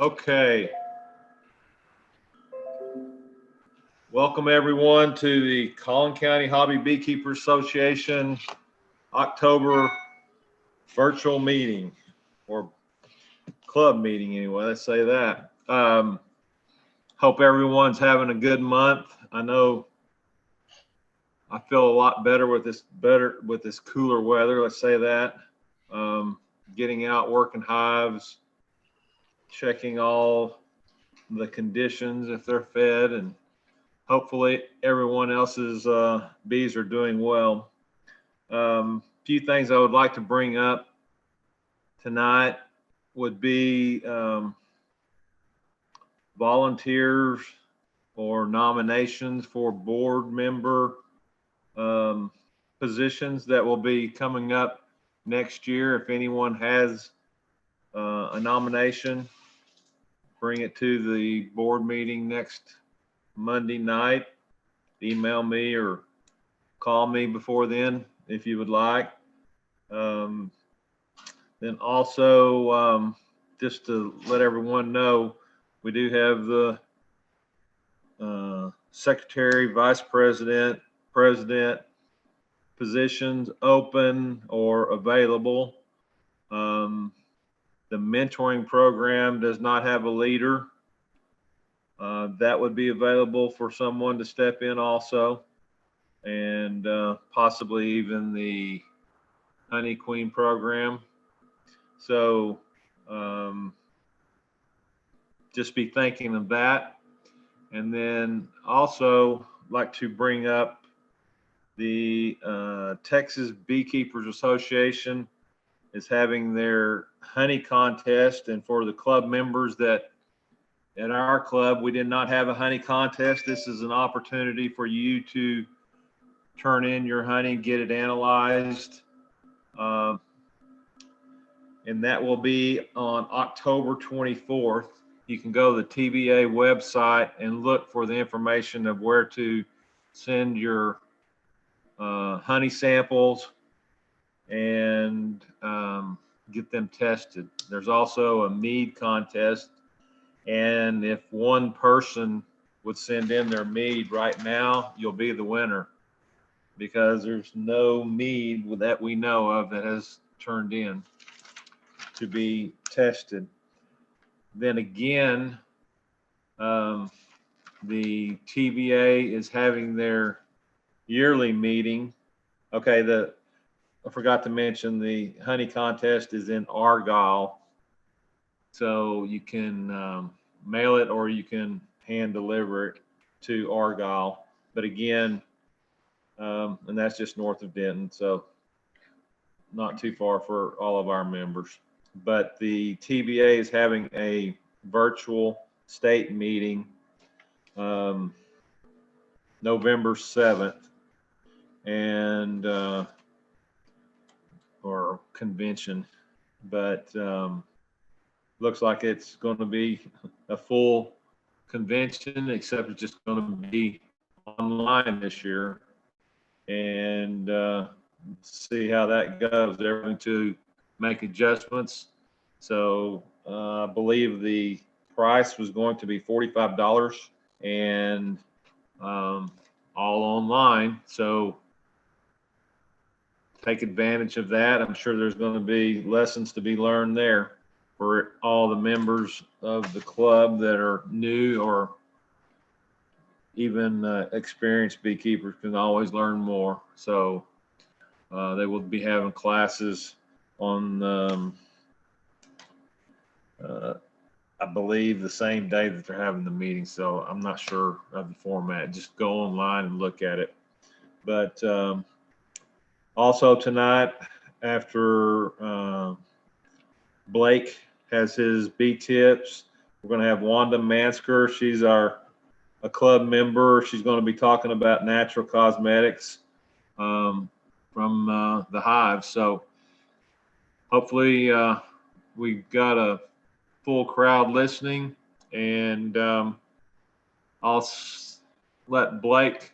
Okay. Welcome everyone to the Collin County Hobby Beekeepers Association October virtual meeting, or club meeting anyway, let's say that. Hope everyone's having a good month. I know I feel a lot better with this cooler weather, let's say that. Getting out, working hives, checking all the conditions if they're fed, and hopefully everyone else's bees are doing well. Few things I would like to bring up tonight would be volunteers or nominations for board member positions that will be coming up next year. If anyone has a nomination, bring it to the board meeting next Monday night. Email me or call me before then if you would like. Then also, just to let everyone know, we do have the secretary, vice president, president positions open or available. The mentoring program does not have a leader. That would be available for someone to step in also, and possibly even the Honey Queen program. So just be thinking of that. And then also like to bring up the Texas Beekeepers Association is having their honey contest. And for the club members that at our club, we did not have a honey contest. This is an opportunity for you to turn in your honey, get it analyzed. And that will be on October 24th. You can go to the TBA website and look for the information of where to send your honey samples and get them tested. There's also a mead contest. And if one person would send in their mead right now, you'll be the winner, because there's no mead that we know of that has turned in to be tested. Then again, the TVA is having their yearly meeting. Okay, I forgot to mention the honey contest is in Argyle. So you can mail it or you can hand deliver it to Argyle. But again, and that's just north of Denton, so not too far for all of our members. But the TBA is having a virtual state meeting November 7th, and or convention, but looks like it's going to be a full convention, except it's just going to be online this year, and see how that goes. They're going to make adjustments. So I believe the price was going to be $45 and all online. So take advantage of that. I'm sure there's going to be lessons to be learned there for all the members of the club that are new or even experienced beekeepers can always learn more. So they will be having classes on, I believe, the same day that they're having the meeting. So I'm not sure of the format. Just go online and look at it. But also tonight, after Blake has his bee tips, we're going to have Wanda Mansker. She's a club member. She's going to be talking about natural cosmetics from the hive. So hopefully we've got a full crowd listening, and I'll let Blake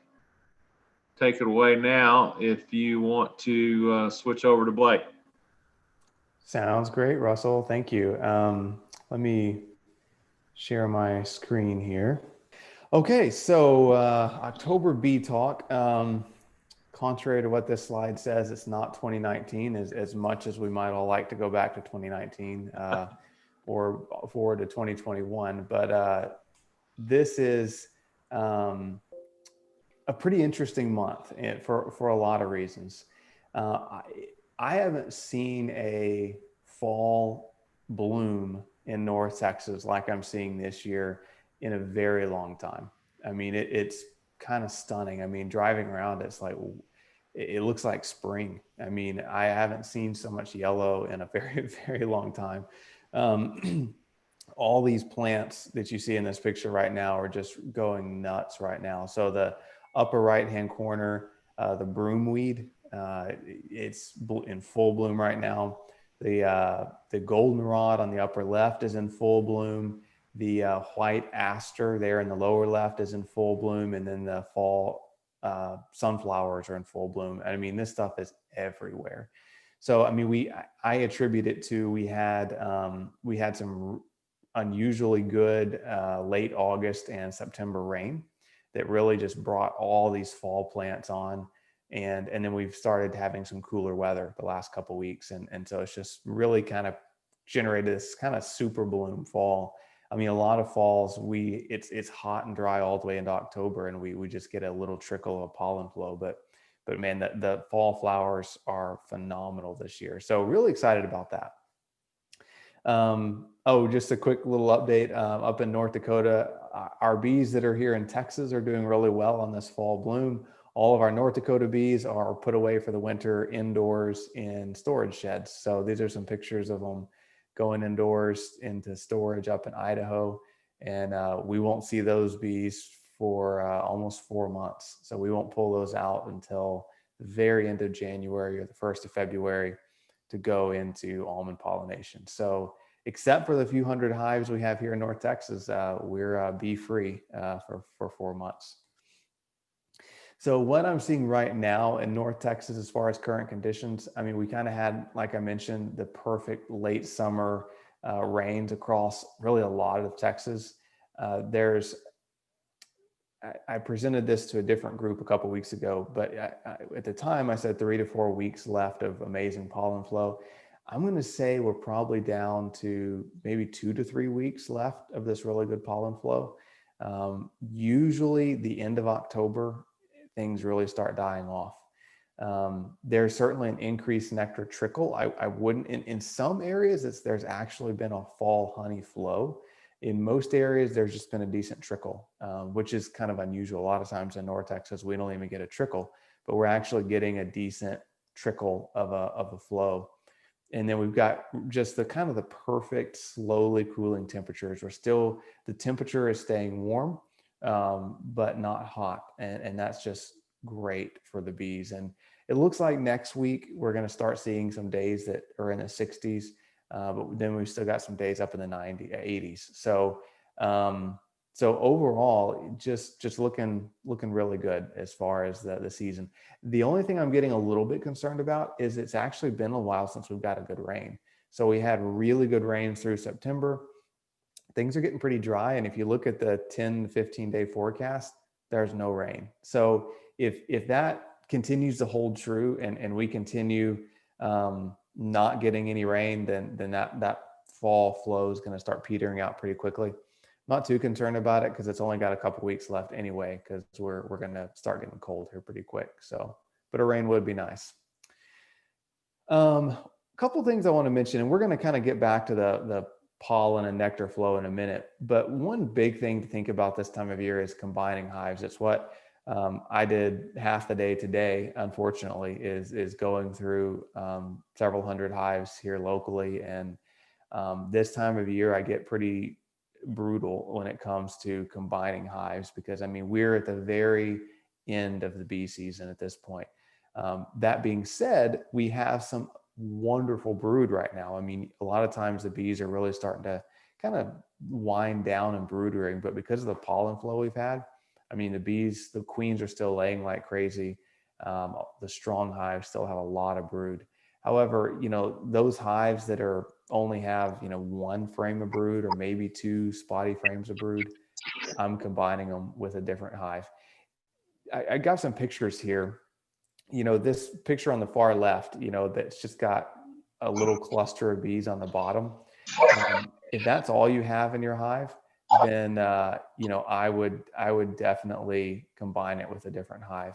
take it away now if you want to switch over to Blake. Sounds great, Russell. Thank you. Let me share my screen here. Okay, so October bee talk. Contrary to what this slide says, it's not 2019 as much as we might all like to go back to 2019 or forward to 2021. But this is a pretty interesting month for a lot of reasons. Uh, I haven't seen a fall bloom in North Texas like I'm seeing this year in a very long time. I mean, it's kind of stunning. I mean, driving around, it's like it looks like spring. I mean, I haven't seen so much yellow in a very, very long time. All these plants that you see in this picture right now are just going nuts right now. So the upper right hand corner, the broomweed, it's in full bloom right now. The goldenrod on the upper left is in full bloom. The white aster there in the lower left is in full bloom, and then the fall sunflowers are in full bloom. I mean, this stuff is everywhere. So I mean, I attribute it to we had some unusually good late August and September rain that really just brought all these fall plants on. And then we've started having some cooler weather the last couple of weeks. And so it's just really kind of generated this kind of super bloom fall. I mean, a lot of falls, it's hot and dry all the way into October, and we just get a little trickle of pollen flow. But man, the fall flowers are phenomenal this year. So really excited about that. Oh, just a quick little update. Up in North Dakota, our bees that are here in Texas are doing really well on this fall bloom. All of our North Dakota bees are put away for the winter indoors in storage sheds. So these are some pictures of them going indoors into storage up in Idaho. And we won't see those bees for almost 4 months. So we won't pull those out until the very end of January or the 1st of February to go into almond pollination. So except for the few hundred hives we have here in North Texas, we're bee free for 4 months. So what I'm seeing right now in North Texas, as far as current conditions, I mean, we kind of had, like I mentioned, the perfect late summer rains across really a lot of Texas. I presented this to a different group a couple of weeks ago, but at the time I said 3 to 4 weeks left of amazing pollen flow. I'm going to say we're probably down to maybe 2 to 3 weeks left of this really good pollen flow. Usually the end of October, things really start dying off. There's certainly an increased nectar trickle. I wouldn't, in some areas, there's actually been a fall honey flow. In most areas, there's just been a decent trickle, which is kind of unusual. A lot of times in North Texas, we don't even get a trickle, but we're actually getting a decent trickle of a flow. And then we've got just the kind of the perfect slowly cooling temperatures. The temperature is staying warm, but not hot. And that's just great for the bees. And it looks like next week, we're going to start seeing some days that are in the 60s. But then we've still got some days up in the 80s. So overall, just looking really good as far as the season. The only thing I'm getting a little bit concerned about is it's actually been a while since we've got a good rain. So we had really good rains through September. Things are getting pretty dry. And if you look at the 10 to 15 day forecast, there's no rain. So if that continues to hold true and we continue not getting any rain, then that fall flow is going to start petering out pretty quickly. Not too concerned about it because it's only got a couple weeks left anyway, because we're going to start getting cold here pretty quick. So, but a rain would be nice. A couple things I want to mention, and we're going to kind of get back to the pollen and nectar flow in a minute. But one big thing to think about this time of year is combining hives. It's what I did half the day today, unfortunately, is going through several hundred hives here locally. And this time of year, I get pretty brutal when it comes to combining hives, because I mean, we're at the very end of the bee season at this point. That being said, we have some wonderful brood right now. I mean, a lot of times the bees are really starting to kind of wind down in brood rearing, but because of the pollen flow we've had, I mean, the queens are still laying like crazy. The strong hives still have a lot of brood. However, those hives that are only have, one frame of brood or maybe two spotty frames of brood, I'm combining them with a different hive. I got some pictures here. This picture on the far left, that's just got a little cluster of bees on the bottom. If that's all you have in your hive, then I would definitely combine it with a different hive.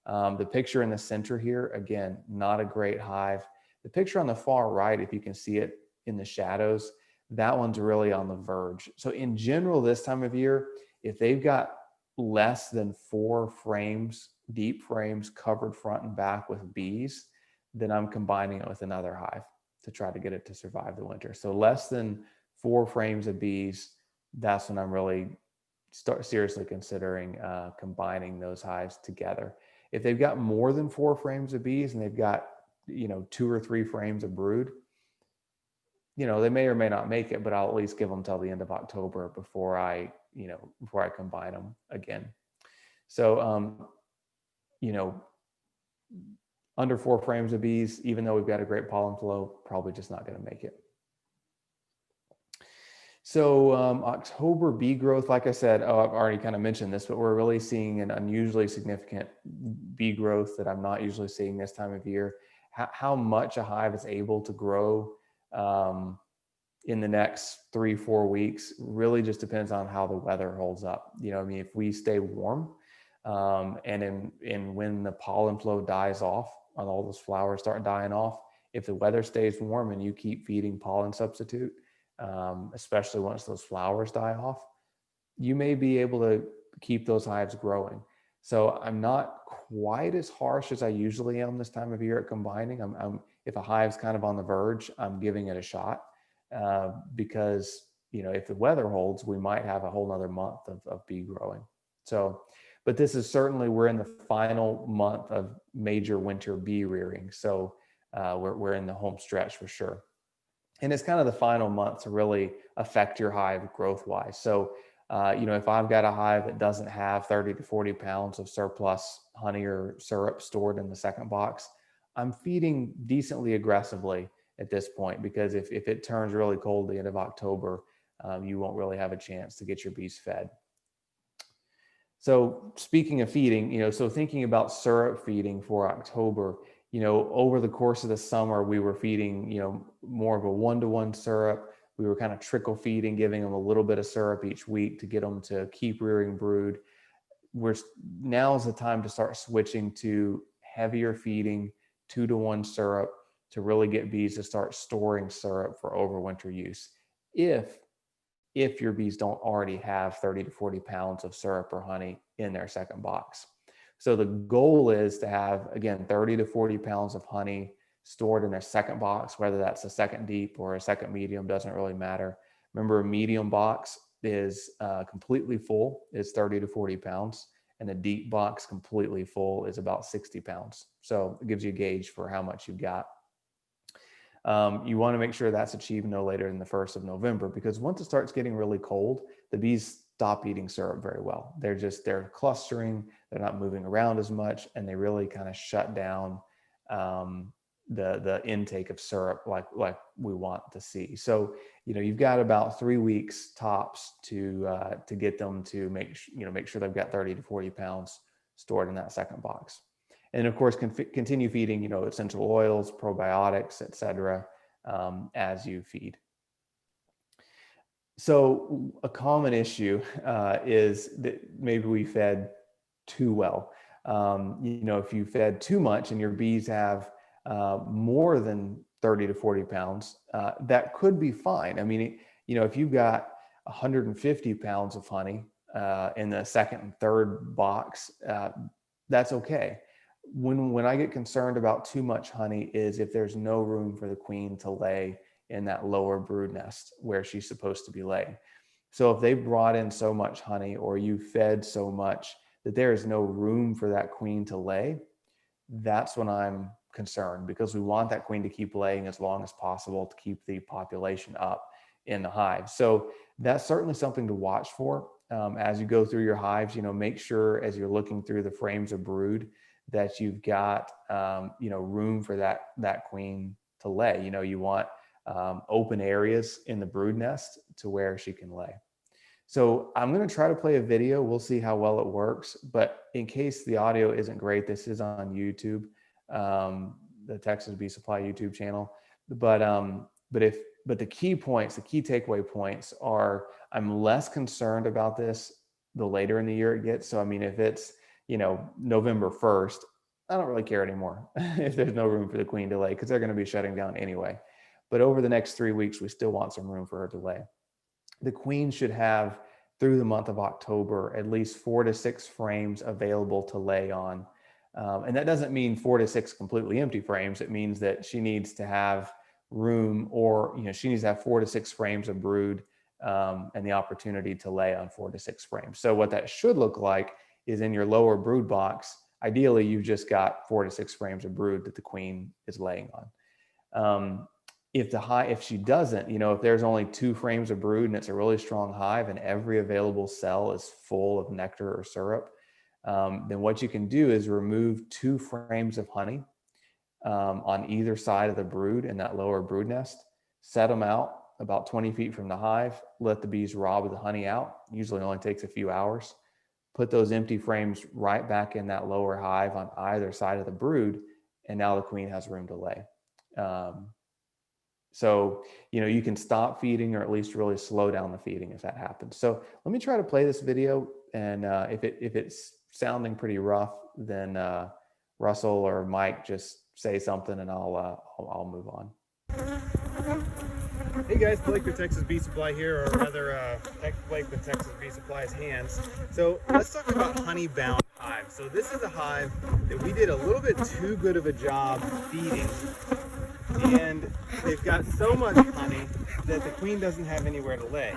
The picture in the center here, again, not a great hive. The picture on the far right, if you can see it in the shadows, that one's really on the verge. So in general, this time of year, if they've got less than 4 frames, deep frames covered front and back with bees, then I'm combining it with another hive to try to get it to survive the winter. So less than 4 frames of bees, that's when I'm really seriously considering combining those hives together. If they've got more than 4 frames of bees and they've got 2 or 3 frames of brood, they may or may not make it, but I'll at least give them till the end of October before I combine them again. So, under 4 frames of bees, even though we've got a great pollen flow, probably just not going to make it. So October bee growth, like I said, I've already kind of mentioned this, but we're really seeing an unusually significant bee growth that I'm not usually seeing this time of year. How much a hive is able to grow in the next 3-4 weeks really just depends on how the weather holds up. If we stay warm and when the pollen flow dies off, and all those flowers start dying off, if the weather stays warm and you keep feeding pollen substitute, especially once those flowers die off, you may be able to keep those hives growing. So I'm not quite as harsh as I usually am this time of year at combining. If a hive's kind of on the verge, I'm giving it a shot because if the weather holds, we might have a whole nother month of bee growing. So, but this is certainly, we're in the final month of major winter bee rearing. So we're in the home stretch for sure. And it's kind of the final month to really affect your hive growth wise. So, if I've got a hive that doesn't have 30 to 40 pounds of surplus honey or syrup stored in the second box, I'm feeding decently aggressively at this point, because if it turns really cold at the end of October, you won't really have a chance to get your bees fed. So speaking of feeding, so thinking about syrup feeding for October, over the course of the summer, we were feeding, more of a 1-to-1 syrup. We were kind of trickle feeding, giving them a little bit of syrup each week to get them to keep rearing brood. Now's the time to start switching to heavier feeding, 2-to-1 syrup, to really get bees to start storing syrup for overwinter use. If your bees don't already have 30 to 40 pounds of syrup or honey in their second box. So the goal is to have, again, 30 to 40 pounds of honey stored in their second box, whether that's a second deep or a second medium, doesn't really matter. Remember, a medium box is completely full, is 30 to 40 pounds, and a deep box completely full is about 60 pounds. So it gives you a gauge for how much you've got. You want to make sure that's achieved no later than the 1st of November, because once it starts getting really cold, the bees stop eating syrup very well. They're clustering, they're not moving around as much, and they really kind of shut down the intake of syrup like we want to see. So, you've got about 3 weeks tops to get them to make sure they've got 30 to 40 pounds stored in that second box. And of course, continue feeding, essential oils, probiotics, et cetera, as you feed. So a common issue is that maybe we fed too well. If you fed too much and your bees have more than 30 to 40 pounds, that could be fine. I mean, if you've got 150 pounds of honey in the second and third box, that's okay. When I get concerned about too much honey is if there's no room for the queen to lay in that lower brood nest where she's supposed to be laying. So if they brought in so much honey, or you fed so much that there is no room for that queen to lay, that's when I'm concerned, because we want that queen to keep laying as long as possible to keep the population up in the hive. So that's certainly something to watch for as you go through your hives. Make sure as you're looking through the frames of brood that you've got, room for that queen to lay. You want open areas in the brood nest to where she can lay. So I'm going to try to play a video. We'll see how well it works. But in case the audio isn't great, this is on YouTube, the Texas Bee Supply YouTube channel. But the key points, the key takeaway points are, I'm less concerned about this the later in the year it gets. So I mean, if it's November 1st, I don't really care anymore if there's no room for the queen to lay, because they're going to be shutting down anyway. But over the next 3 weeks, we still want some room for her to lay. The queen should have, through the month of October, at least 4 to 6 frames available to lay on. And that doesn't mean 4 to 6 completely empty frames. It means that she needs to have room, or she needs to have 4 to 6 frames of brood, and the opportunity to lay on 4 to 6 frames. So what that should look like is, in your lower brood box, ideally you've just got 4 to 6 frames of brood that the queen is laying on. If she doesn't, if there's only 2 frames of brood and it's a really strong hive and every available cell is full of nectar or syrup, then what you can do is remove 2 frames of honey on either side of the brood in that lower brood nest, set them out about 20 feet from the hive, let the bees rob the honey out. Usually only takes a few hours. Put those empty frames right back in that lower hive on either side of the brood, and now the queen has room to lay. So, you can stop feeding, or at least really slow down the feeding if that happens. So let me try to play this video. And if it's sounding pretty rough, then Russell or Mike just say something and I'll move on. Hey guys, Blake with Texas Bee Supply here, or rather Blake with Texas Bee Supply's hands. So let's talk about honey-bound hives. So this is a hive that we did a little bit too good of a job feeding. And they've got so much honey that the queen doesn't have anywhere to lay.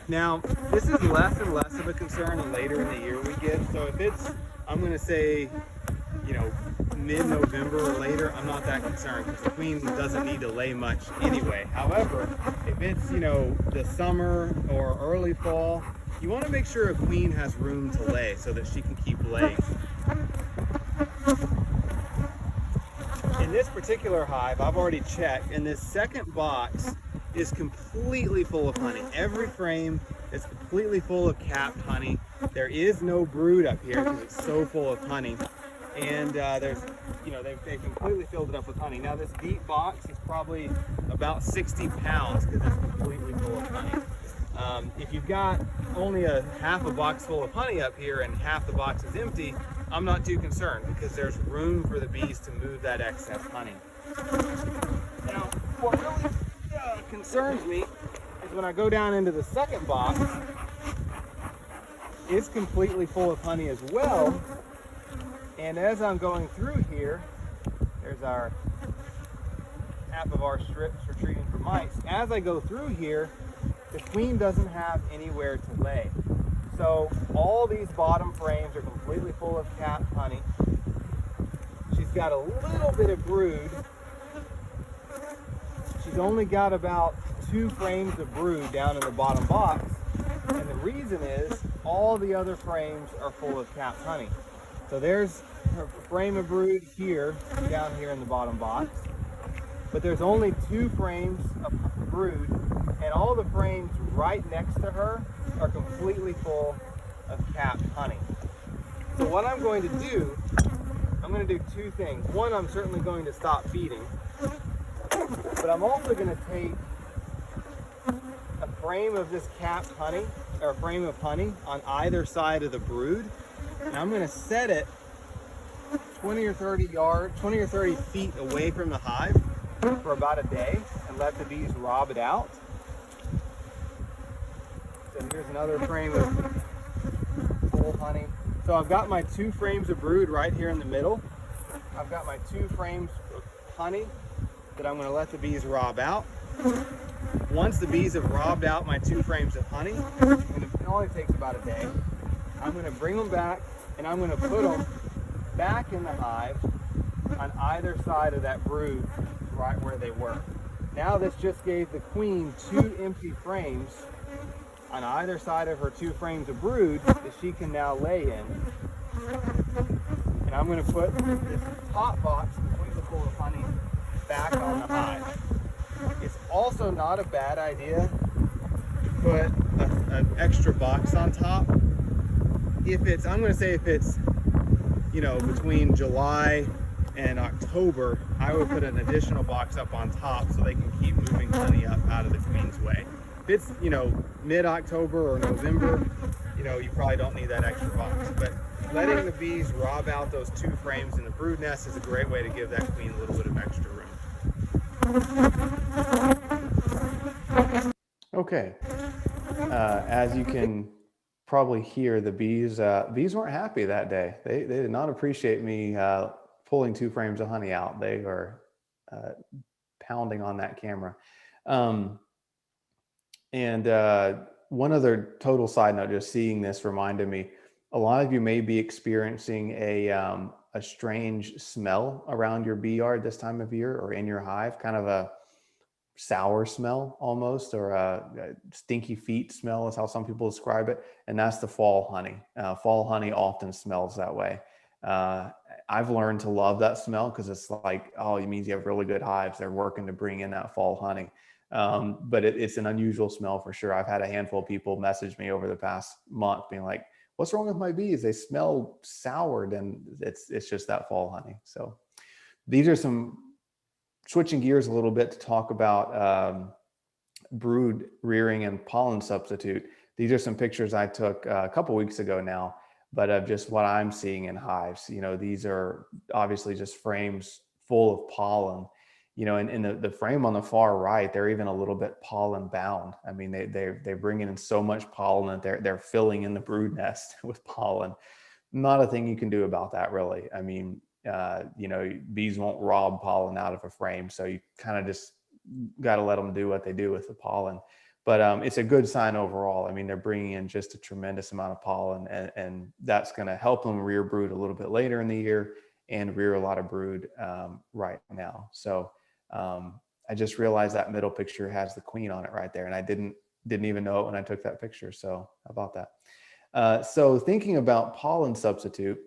Now, this is less and less of a concern the later in the year we get. So if it's, I'm going to say, mid-November or later, I'm not that concerned, because the queen doesn't need to lay much anyway. However, if it's, the summer or early fall, you want to make sure a queen has room to lay so that she can keep laying. In this particular hive, I've already checked, and this second box is completely full of honey. Every frame is completely full of capped honey. There is no brood up here because it's so full of honey. And there's, they've completely filled it up with honey. Now this deep box is probably about 60 pounds because it's completely full of honey. If you've got only half a box full of honey up here and half the box is empty, I'm not too concerned, because there's room for the bees to move that excess honey. Now, what really concerns me is when I go down into the second box, it's completely full of honey as well. And as I'm going through here, there's our half of our strips retreating for mice. As I go through here, the queen doesn't have anywhere to lay. So all these bottom frames are completely full of capped honey. She's got a little bit of brood. She's only got about 2 frames of brood down in the bottom box. And the reason is all the other frames are full of capped honey. So there's her frame of brood here, down here in the bottom box. But there's only 2 frames of brood, and all the frames right next to her are completely full of capped honey. So what I'm going to do, I'm going to do 2 things. One, I'm certainly going to stop feeding, but I'm also going to take a frame of this capped honey, or a frame of honey on either side of the brood, and I'm going to set it 20 or 30 feet away from the hive for about a day and let the bees rob it out. So here's another frame of full honey. So I've got my 2 frames of brood right here in the middle. I've got my 2 frames of honey that I'm going to let the bees rob out. Once the bees have robbed out my 2 frames of honey, and it only takes about a day, I'm going to bring them back and I'm going to put them back in the hive on either side of that brood, right where they were. Now this just gave the queen 2 empty frames on either side of her 2 frames of brood that she can now lay in. I'm going to put this top box completely full of honey back on the hive. It's also not a bad idea to put an extra box on top. If it's, I'm going to say if it's, you know, between July and October, I would put an additional box up on top so they can keep moving honey up out of the queen's way. If it's, you know, mid-October or November, you know, you probably don't need that extra box. But letting the bees rob out those 2 frames in the brood nest is a great way to give that queen a little bit of extra room. Okay. As you can probably hear, the bees weren't happy that day. They did not appreciate me pulling 2 frames of honey out. They were pounding on that camera. And one other total side note, just seeing this reminded me, a lot of you may be experiencing a strange smell around your bee yard this time of year, or in your hive, kind of a sour smell almost, or a stinky feet smell is how some people describe it. And that's the fall honey. Fall honey often smells that way. I've learned to love that smell because it's like, oh, it means you have really good hives. They're working to bring in that fall honey. But it's an unusual smell for sure. I've had a handful of people message me over the past month being like, what's wrong with my bees? They smell soured, and it's just that fall honey. So these are some, switching gears a little bit to talk about brood rearing and pollen substitute. These are some pictures I took a couple weeks ago now, but of just what I'm seeing in hives. You know, these are obviously just frames full of pollen. You know, and in the frame on the far right, they're even a little bit pollen bound. I mean, they're bringing in so much pollen that they're filling in the brood nest with pollen. Not a thing you can do about that, really. I mean, you know, bees won't rob pollen out of a frame, so you kind of just got to let them do what they do with the pollen. But it's a good sign overall. I mean, they're bringing in just a tremendous amount of pollen, and that's going to help them rear brood a little bit later in the year and rear a lot of brood right now. So I just realized that middle picture has the queen on it right there, and I didn't even know it when I took that picture. So how about that? So thinking about pollen substitute,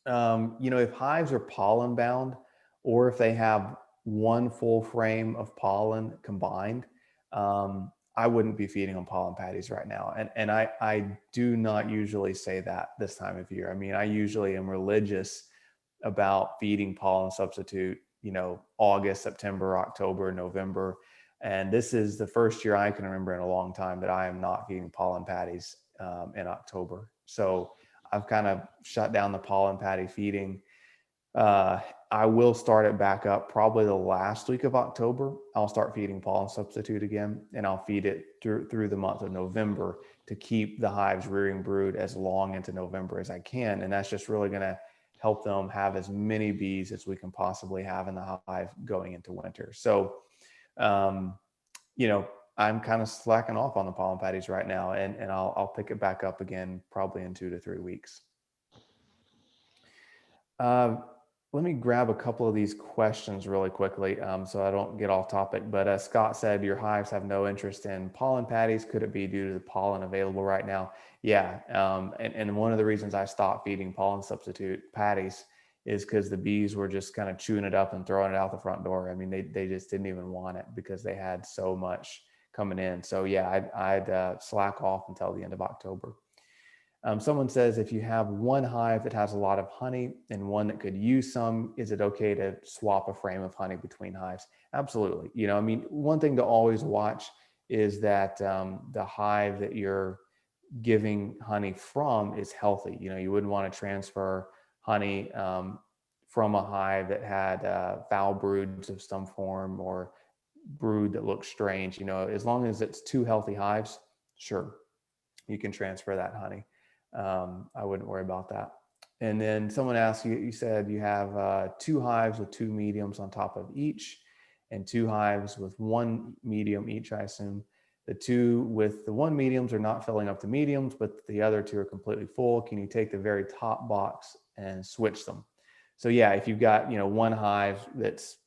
you know, if hives are pollen bound, or if they have one full frame of pollen combined, I wouldn't be feeding them pollen patties right now. And I do not usually say that this time of year. I mean, I usually am religious about feeding pollen substitute, you know, August, September, October, November. And this is the first year I can remember in a long time that I am not feeding pollen patties in October. So I've kind of shut down the pollen patty feeding. I will start it back up probably the last week of October. I'll start feeding pollen substitute again, and I'll feed it through the month of November to keep the hives rearing brood as long into November as I can. And that's just really going to help them have as many bees as we can possibly have in the hive going into winter. So, you know, I'm kind of slacking off on the pollen patties right now, and I'll pick it back up again probably in 2 to 3 weeks. Let me grab a couple of these questions really quickly so I don't get off topic. But Scott said, your hives have no interest in pollen patties. Could it be due to the pollen available right now? Yeah. And one of the reasons I stopped feeding pollen substitute patties is because the bees were just kind of chewing it up and throwing it out the front door. I mean, they just didn't even want it because they had so much coming in. So yeah, I'd slack off until the end of October. Someone says, if you have one hive that has a lot of honey and one that could use some, is it okay to swap a frame of honey between hives? Absolutely. You know, I mean, one thing to always watch is that the hive that you're giving honey from is healthy. You know, you wouldn't want to transfer honey from a hive that had foul broods of some form or brood that looks strange. You know, as long as it's 2 healthy hives, sure, you can transfer that honey. I wouldn't worry about that. And then someone asked you, you said you have 2 hives with 2 mediums on top of each, and 2 hives with 1 medium each, I assume. The 2 with the 1 mediums are not filling up the mediums, but the other 2 are completely full. Can you take the very top box and switch them? So yeah, if you've got, you know, 1 hive that's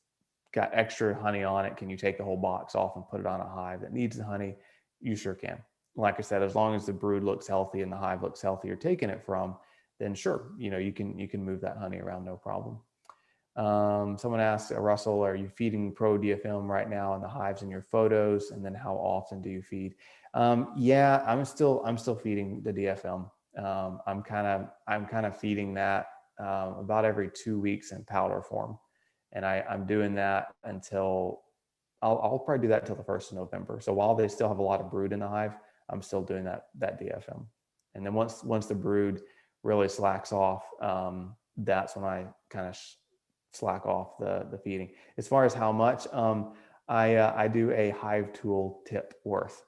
got extra honey on it, can you take the whole box off and put it on a hive that needs the honey? You sure can. Like I said, as long as the brood looks healthy and the hive looks healthy you're taking it from, then sure, you can move that honey around, no problem. Someone asked, Russell, are you feeding pro diafilm right now in the hives in your photos? And then how often do you feed? Yeah, I'm still feeding the diafilm. I'm kind of feeding that about every 2 weeks in powder form. And I'm doing that until I'll probably do that until the 1st of November. So while they still have a lot of brood in the hive, I'm still doing that DFM. And then once the brood really slacks off, that's when I kind of slack off the feeding. As far as how much, I do a hive tool tip worth.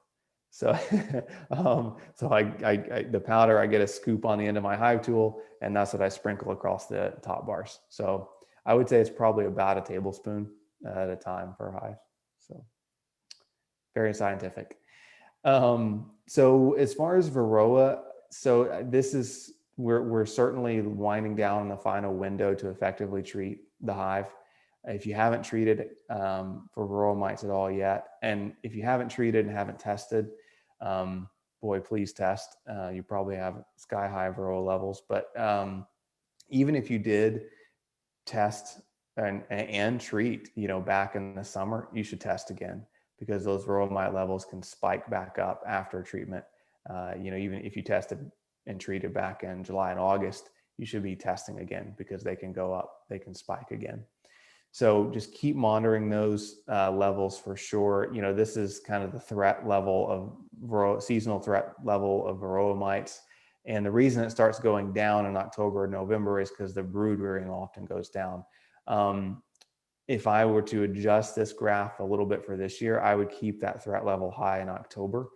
So, so the powder, I get a scoop on the end of my hive tool, and that's what I sprinkle across the top bars. So I would say it's probably about a tablespoon at a time per hive. So very scientific. So as far as Varroa, so this is, we're certainly winding down the final window to effectively treat the hive. If you haven't treated for Varroa mites at all yet, and if you haven't treated and haven't tested, boy, please test. You probably have sky high Varroa levels, but even if you did test and treat, back in the summer, you should test again, because those Varroa mite levels can spike back up after treatment. Even if you tested and treated back in July and August, you should be testing again, because they can go up, they can spike again. So just keep monitoring those levels for sure. This is kind of the threat level of Varroa, seasonal threat level of Varroa mites. And the reason it starts going down in October and November is because the brood rearing often goes down. If I were to adjust this graph a little bit for this year, I would keep that threat level high in October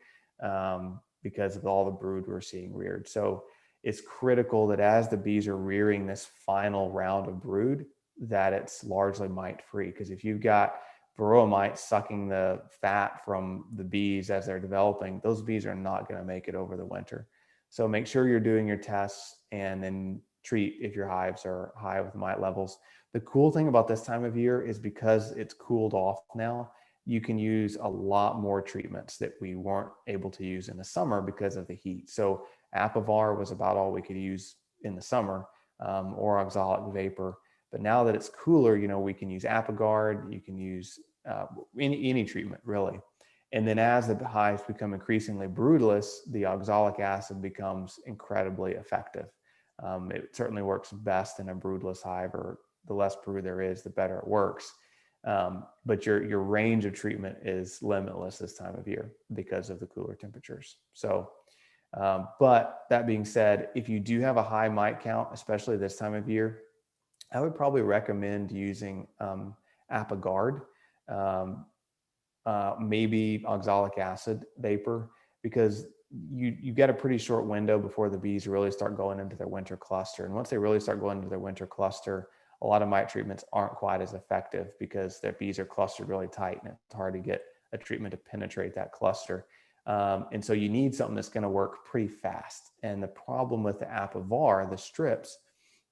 because of all the brood we're seeing reared. So it's critical that as the bees are rearing this final round of brood, that it's largely mite free. Because if you've got Varroa mites sucking the fat from the bees as they're developing, those bees are not going to make it over the winter. So make sure you're doing your tests and then treat if your hives are high with mite levels. The cool thing about this time of year is because it's cooled off now, you can use a lot more treatments that we weren't able to use in the summer because of the heat. So Apivar was about all we could use in the summer, or oxalic vapor. But now that it's cooler, we can use Apigard, you can use any treatment really. And then as the hives become increasingly broodless, the oxalic acid becomes incredibly effective. It certainly works best in a broodless hive, or the less brood there is, the better it works. But your range of treatment is limitless this time of year because of the cooler temperatures. So, but that being said, if you do have a high mite count, especially this time of year, I would probably recommend using Apigard, maybe oxalic acid vapor, because you get a pretty short window before the bees really start going into their winter cluster. And once they really start going into their winter cluster, a lot of mite treatments aren't quite as effective because their bees are clustered really tight, and it's hard to get a treatment to penetrate that cluster. And so you need something that's going to work pretty fast. And the problem with the Apivar, the strips,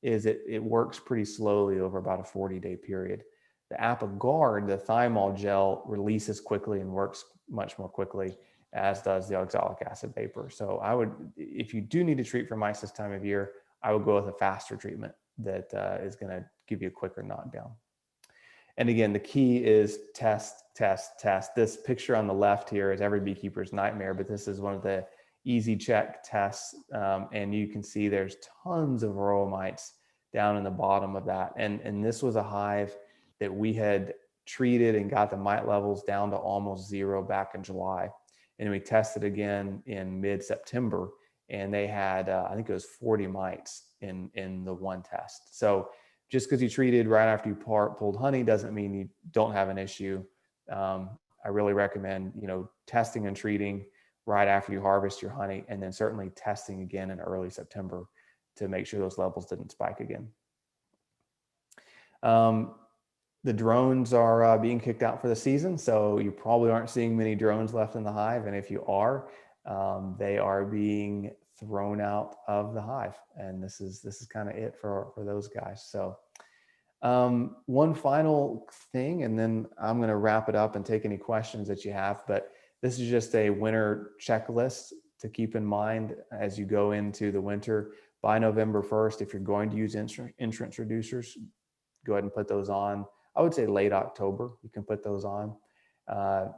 is it works pretty slowly over about a 40-day period. The Apigard, the thymol gel, releases quickly and works much more quickly, as does the oxalic acid vapor. So I would, if you do need to treat for mites this time of year, I would go with a faster treatment that is going to give you a quicker knockdown. And again, the key is test, test, test. This picture on the left here is every beekeeper's nightmare, but this is one of the easy check tests. And you can see there's tons of Varroa mites down in the bottom of that. And this was a hive that we had treated and got the mite levels down to almost zero back in July. And we tested again in mid-September, and they had, I think it was 40 mites in the one test. So just because you treated right after you pulled honey doesn't mean you don't have an issue. I really recommend, testing and treating right after you harvest your honey, and then certainly testing again in early September to make sure those levels didn't spike again. The drones are being kicked out for the season, so you probably aren't seeing many drones left in the hive. And if you are, they are being thrown out of the hive. And this is kind of it for those guys. So one final thing, and then I'm going to wrap it up and take any questions that you have. But this is just a winter checklist to keep in mind as you go into the winter. by November 1st, if you're going to use entrance reducers, go ahead and put those on. I would say late October, you can put those on.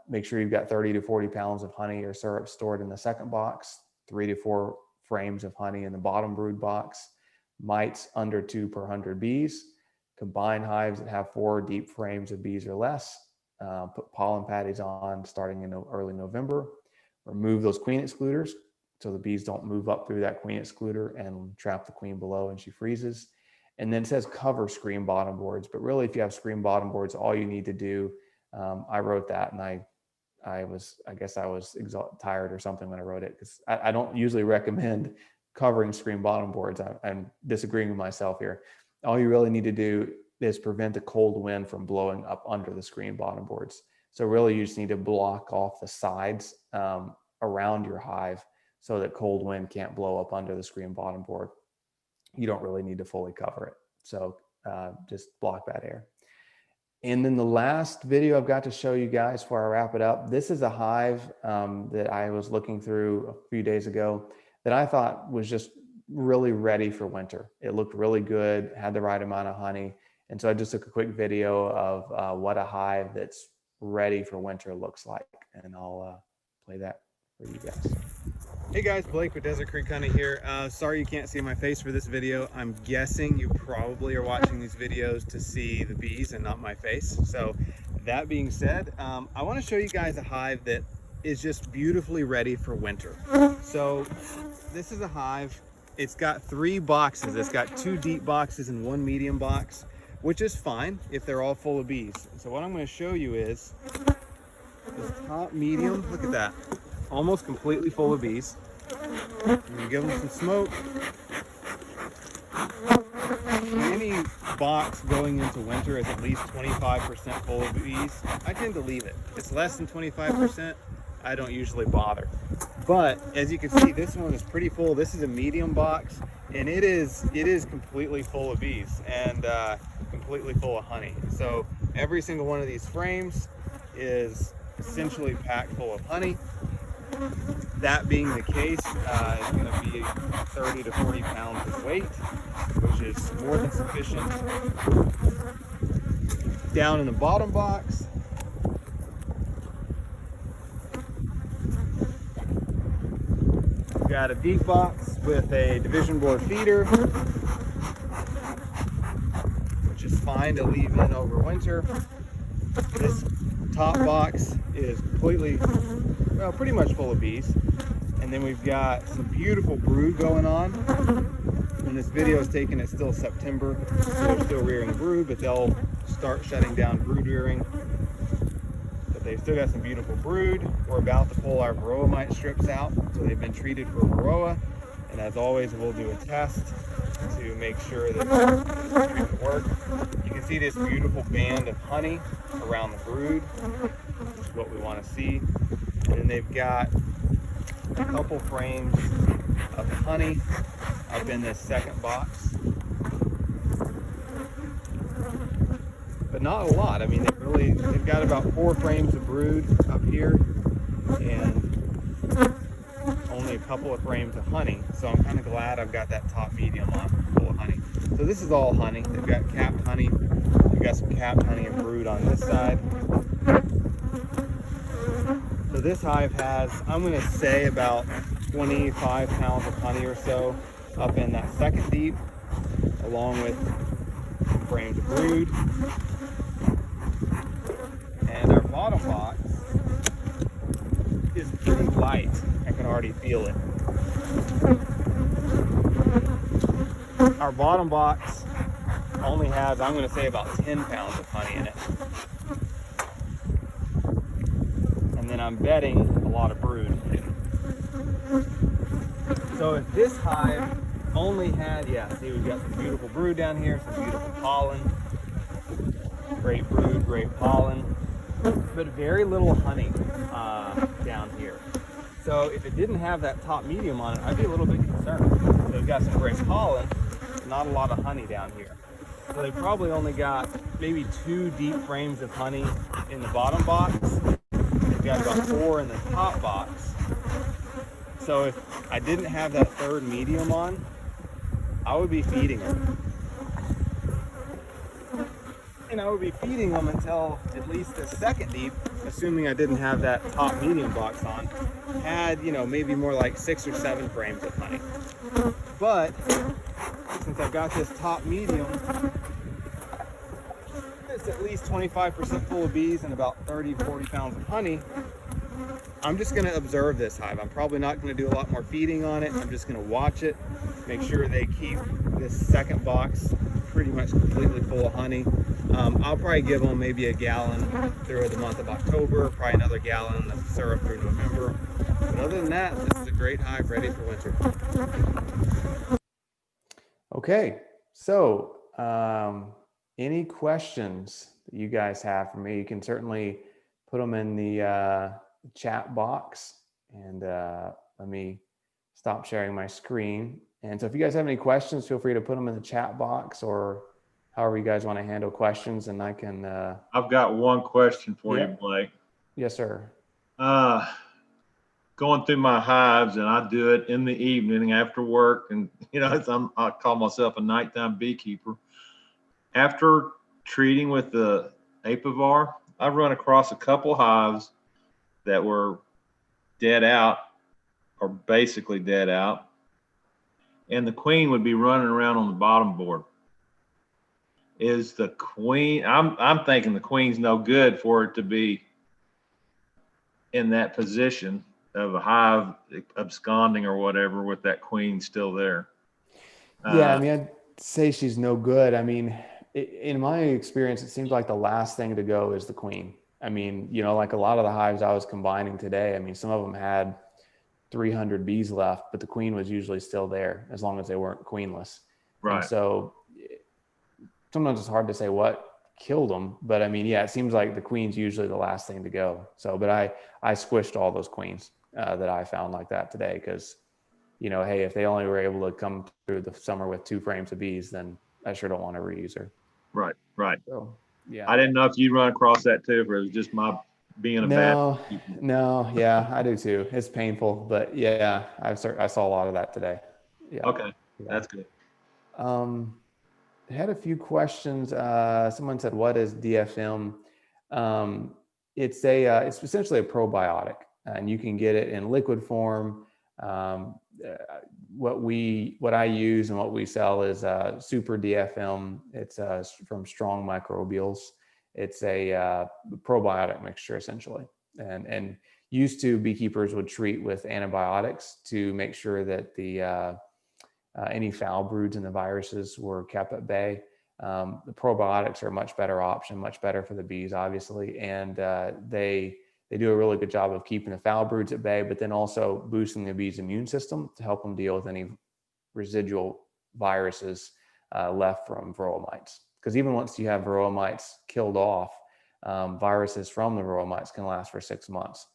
Make sure you've got 30 to 40 pounds of honey or syrup stored in the second box, 3 to 4 frames of honey in the bottom brood box, mites under 2 per 100 bees, combine hives that have 4 deep frames of bees or less, put pollen patties on starting in early November, remove those queen excluders so the bees don't move up through that queen excluder and trap the queen below and she freezes. And then it says cover screen bottom boards, but really if you have screen bottom boards, all you need to do, I wrote that and I guess I was tired or something when I wrote it, because I don't usually recommend covering screen bottom boards. I'm disagreeing with myself here. All you really need to do is prevent a cold wind from blowing up under the screen bottom boards. So really you just need to block off the sides around your hive so that cold wind can't blow up under the screen bottom board. You don't really need to fully cover it. So just block that air. And then the last video I've got to show you guys before I wrap it up, this is a hive that I was looking through a few days ago that I thought was just really ready for winter. It looked really good, had the right amount of honey. And so I just took a quick video of what a hive that's ready for winter looks like. And I'll play that for you guys. Hey guys, Blake with Desert Creek Honey here. Sorry you can't see my face for this video. I'm guessing you probably are watching these videos to see the bees and not my face. So that being said, I want to show you guys a hive that is just beautifully ready for winter. So this is a hive. It's got 3 boxes. It's got 2 deep boxes and 1 medium box, which is fine if they're all full of bees. So what I'm going to show you is this top medium. Look at that. Almost completely full of bees. I'm gonna give them some smoke. Any box going into winter is at least 25% full of bees. I tend to leave it. If it's less than 25%, I don't usually bother. But as you can see, this one is pretty full. This is a medium box, and it is completely full of bees and completely full of honey. So every single one of these frames is essentially packed full of honey. That being the case, it's going to be 30 to 40 pounds of weight, which is more than sufficient. Down in the bottom box, we've got a deep box with a division board feeder, which is fine to leave in over winter. This top box is completely, well, pretty much full of bees. And then we've got some beautiful brood going on. When this video is taken, it's still September, so they're still rearing brood, but they'll start shutting down brood rearing. But they've still got some beautiful brood. We're about to pull our varroa mite strips out, so they've been treated for varroa. And as always, we'll do a test to make sure that it's going to work. You can see this beautiful band of honey around the brood, which is what we want to see. And then they've got a couple frames of honey up in this second box, but not a lot. I mean, they've got about 4 frames of brood up here and only a couple of frames of honey. So I'm kind of glad I've got that top medium on full of honey. So this is all honey. They've got capped honey. They've got some capped honey and brood on this side. So this hive has, I'm going to say, about 25 pounds of honey or so up in that second deep, along with frames of brood. And our bottom box is pretty light. I can already feel it. Our bottom box only has, I'm going to say, about 10 pounds of honey in it. And then I'm betting a lot of brood. So if this hive only had, see, we've got some beautiful brood down here, some beautiful pollen, great brood, great pollen, but very little honey down here. So if it didn't have that top medium on it, I'd be a little bit concerned. So we've got some great pollen, not a lot of honey down here. So they probably only got maybe 2 deep frames of honey in the bottom box. They've got about 4 in the top box. So if I didn't have that third medium on, I would be feeding them. And I would be feeding them until at least the second deep, assuming I didn't have that top medium box on, had, you know, maybe more like 6 or 7 frames of honey. But since I've got this top medium, it's at least 25% full of bees and about 30 to 40 pounds of honey. I'm just going to observe this hive. I'm probably not going to do a lot more feeding on it. I'm just going to watch it, make sure they keep this second box pretty much completely full of honey. I'll probably give them maybe a gallon through the month of October, probably another gallon of syrup through November. But other than that, this is a great hive ready for winter. Okay, so any questions that you guys have for me, you can certainly put them in the chat box, and let me stop sharing my screen. And so if you guys have any questions, feel free to put them in the chat box, or however you guys want to handle questions, and I can I've got one question for Yeah. you, Blake. Yes, sir. Going through my hives, and I do it in the evening after work, and you know, I call myself a nighttime beekeeper. After treating with the Apivar, I've run across a couple hives that were dead out, or basically dead out, and the queen would be running around on the bottom board. Is the queen? I'm thinking the queen's no good for it to be in that position of a hive absconding or whatever with that queen still there. Yeah, I mean, I'd say she's no good. I mean, in my experience, it seems like the last thing to go is the queen. I mean, you know, like a lot of the hives I was combining today, I mean, some of them had 300 bees left, but the queen was usually still there as long as they weren't queenless. Right. And so sometimes it's hard to say what killed them, but I mean, yeah, it seems like the queen's usually the last thing to go. So, but I squished all those queens that I found like that today, because, you know, hey, if they only were able to come through the summer with 2 frames of bees, then I sure don't want to reuse her. Right. So, yeah. I didn't know if you run across that too, or it was just my being a bad. No, yeah, I do too. It's painful, but yeah, I saw a lot of that today. Yeah. Okay, Yeah. that's good. I had a few questions. Someone said, "What is DFM?" It's essentially a probiotic, and you can get it in liquid form. What I use and what we sell is Super DFM. It's from Strong Microbials. It's a probiotic mixture essentially, and used to beekeepers would treat with antibiotics to make sure that the any foul broods and the viruses were kept at bay. The probiotics are a much better option, much better for the bees, obviously, and they do a really good job of keeping the foul broods at bay, but then also boosting the bees' immune system to help them deal with any residual viruses left from varroa mites. Because even once you have varroa mites killed off, viruses from the varroa mites can last for 6 months.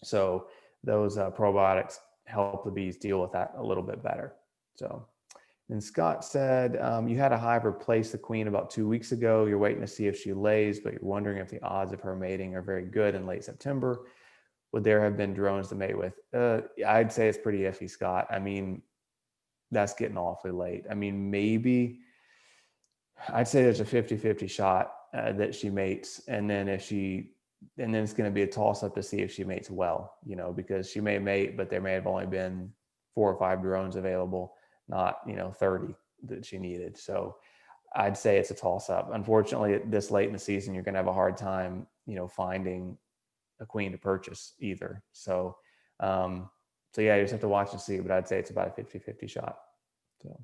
So those probiotics help the bees deal with that a little bit better. So then Scott said, you had a hive replace the queen about 2 weeks ago. You're waiting to see if she lays, but you're wondering if the odds of her mating are very good in late September. Would there have been drones to mate with? I'd say it's pretty iffy, Scott. I mean, that's getting awfully late. I mean, maybe I'd say there's a 50-50 shot that she mates. And then it's going to be a toss up to see if she mates well, you know, because she may mate, but there may have only been 4 or 5 drones available, not, 30 that she needed. So I'd say it's a toss up. Unfortunately, this late in the season, you're going to have a hard time, finding a queen to purchase either. So yeah, you just have to watch and see, but I'd say it's about a 50-50 shot. So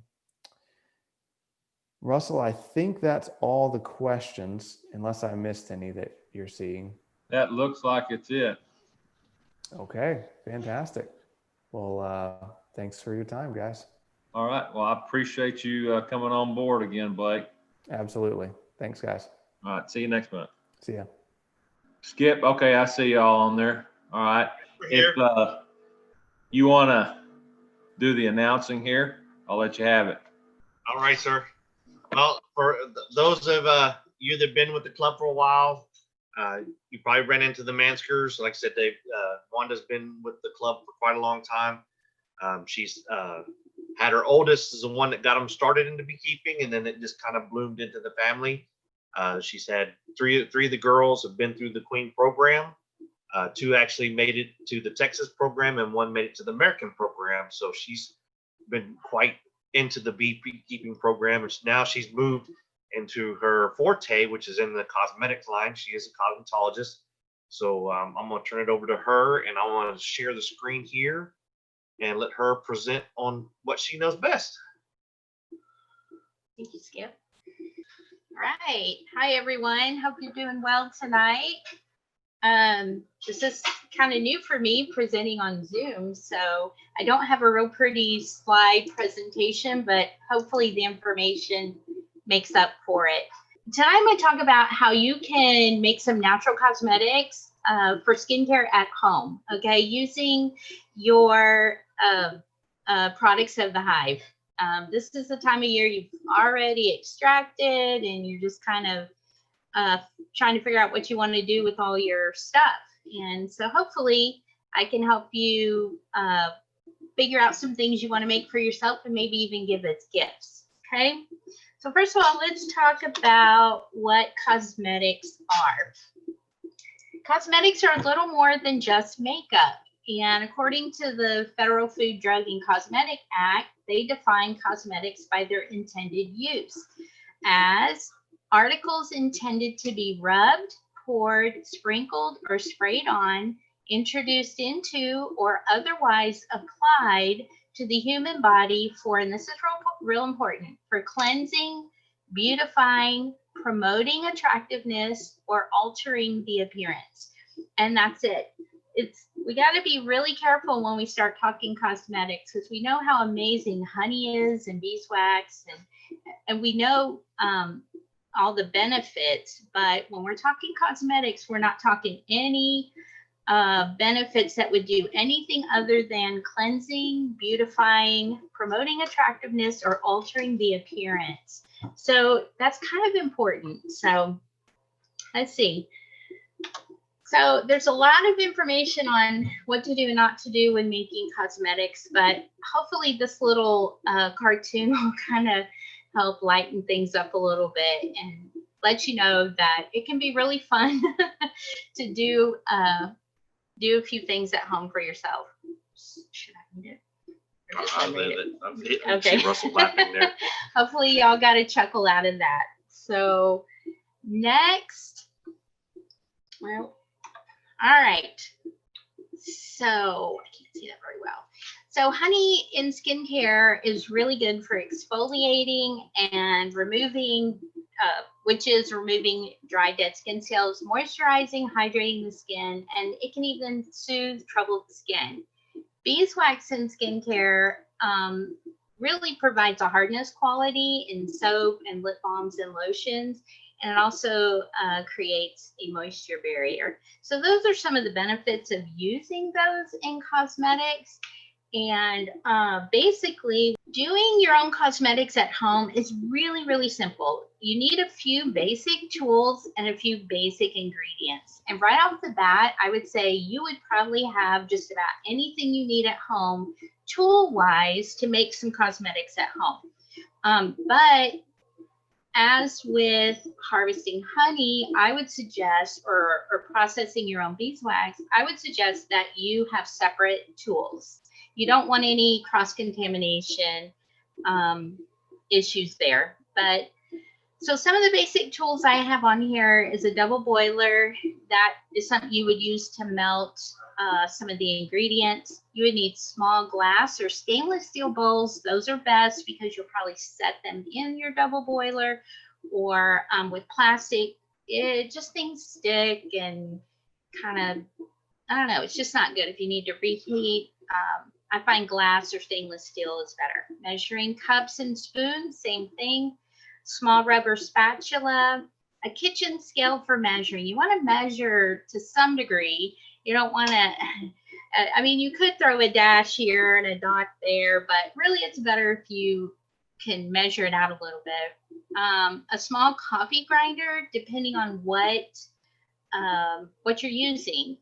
Russell, I think that's all the questions, unless I missed any that you're seeing. That looks like it's it. Okay, fantastic. Well, thanks for your time, guys. All right. Well, I appreciate you coming on board again, Blake. Absolutely. Thanks, guys. All right. See you next month. See ya. Skip. Okay. I see y'all on there. All right. If you want to do the announcing here, I'll let you have it. All right, sir. Well, for those of you that have been with the club for a while, you probably ran into the Manskers. Like I said, Wanda's been with the club for quite a long time. She's Had her oldest is the one that got them started into beekeeping, and then it just kind of bloomed into the family. She's had three of the girls have been through the Queen program. Two actually made it to the Texas program, and one made it to the American program. So she's been quite into the beekeeping program. And now she's moved into her forte, which is in the cosmetics line. She is a cosmetologist. So I'm going to turn it over to her, and I want to share the screen here and let her present on what she knows best. Thank you, Skip. All right. Hi, everyone. Hope you're doing well tonight. This is kind of new for me, presenting on Zoom, so I don't have a real pretty slide presentation, but hopefully the information makes up for it. Tonight I'm going to talk about how you can make some natural cosmetics for skincare at home, okay, using your products of the hive. This is the time of year you've already extracted and you're just kind of trying to figure out what you want to do with all your stuff. And so hopefully I can help you figure out some things you want to make for yourself and maybe even give as gifts. Okay. So first of all, let's talk about what cosmetics are. Cosmetics are a little more than just makeup. And according to the Federal Food, Drug, and Cosmetic Act, they define cosmetics by their intended use as articles intended to be rubbed, poured, sprinkled, or sprayed on, introduced into, or otherwise applied to the human body for, and this is real important, for cleansing, beautifying, promoting attractiveness, or altering the appearance. And that's it. We got to be really careful when we start talking cosmetics, because we know how amazing honey is and beeswax, and we know all the benefits, but when we're talking cosmetics, we're not talking any benefits that would do anything other than cleansing, beautifying, promoting attractiveness, or altering the appearance. So that's kind of important. So let's see. So there's a lot of information on what to do and not to do when making cosmetics, but hopefully this little cartoon will kind of help lighten things up a little bit and let you know that it can be really fun to do a few things at home for yourself. Should I read it? I'll leave it. Okay. See Russell laughing there. Hopefully y'all got a chuckle out of that. So next, well, all right. So I can't see that very well. So honey in skincare is really good for exfoliating and removing, which is removing dry, dead skin cells, moisturizing, hydrating the skin, and it can even soothe troubled skin. Beeswax in skincare really provides a hardness quality in soap and lip balms and lotions, and it also creates a moisture barrier. So those are some of the benefits of using those in cosmetics. And basically, doing your own cosmetics at home is really, really simple. You need a few basic tools and a few basic ingredients. And right off the bat, I would say you would probably have just about anything you need at home, tool-wise, to make some cosmetics at home. But as with harvesting honey, I would suggest, or processing your own beeswax, I would suggest that you have separate tools. You don't want any cross-contamination issues there. But so some of the basic tools I have on here is a double boiler. That is something you would use to melt some of the ingredients. You would need small glass or stainless steel bowls. Those are best because you'll probably set them in your double boiler, or with plastic, things stick and kind of, I don't know, it's just not good if you need to reheat. I find glass or stainless steel is better. Measuring cups and spoons, same thing. Small rubber spatula, a kitchen scale for measuring. You want to measure to some degree. You don't want to, I mean, you could throw a dash here and a dot there, but really it's better if you can measure it out a little bit. A small coffee grinder, depending on what you're using.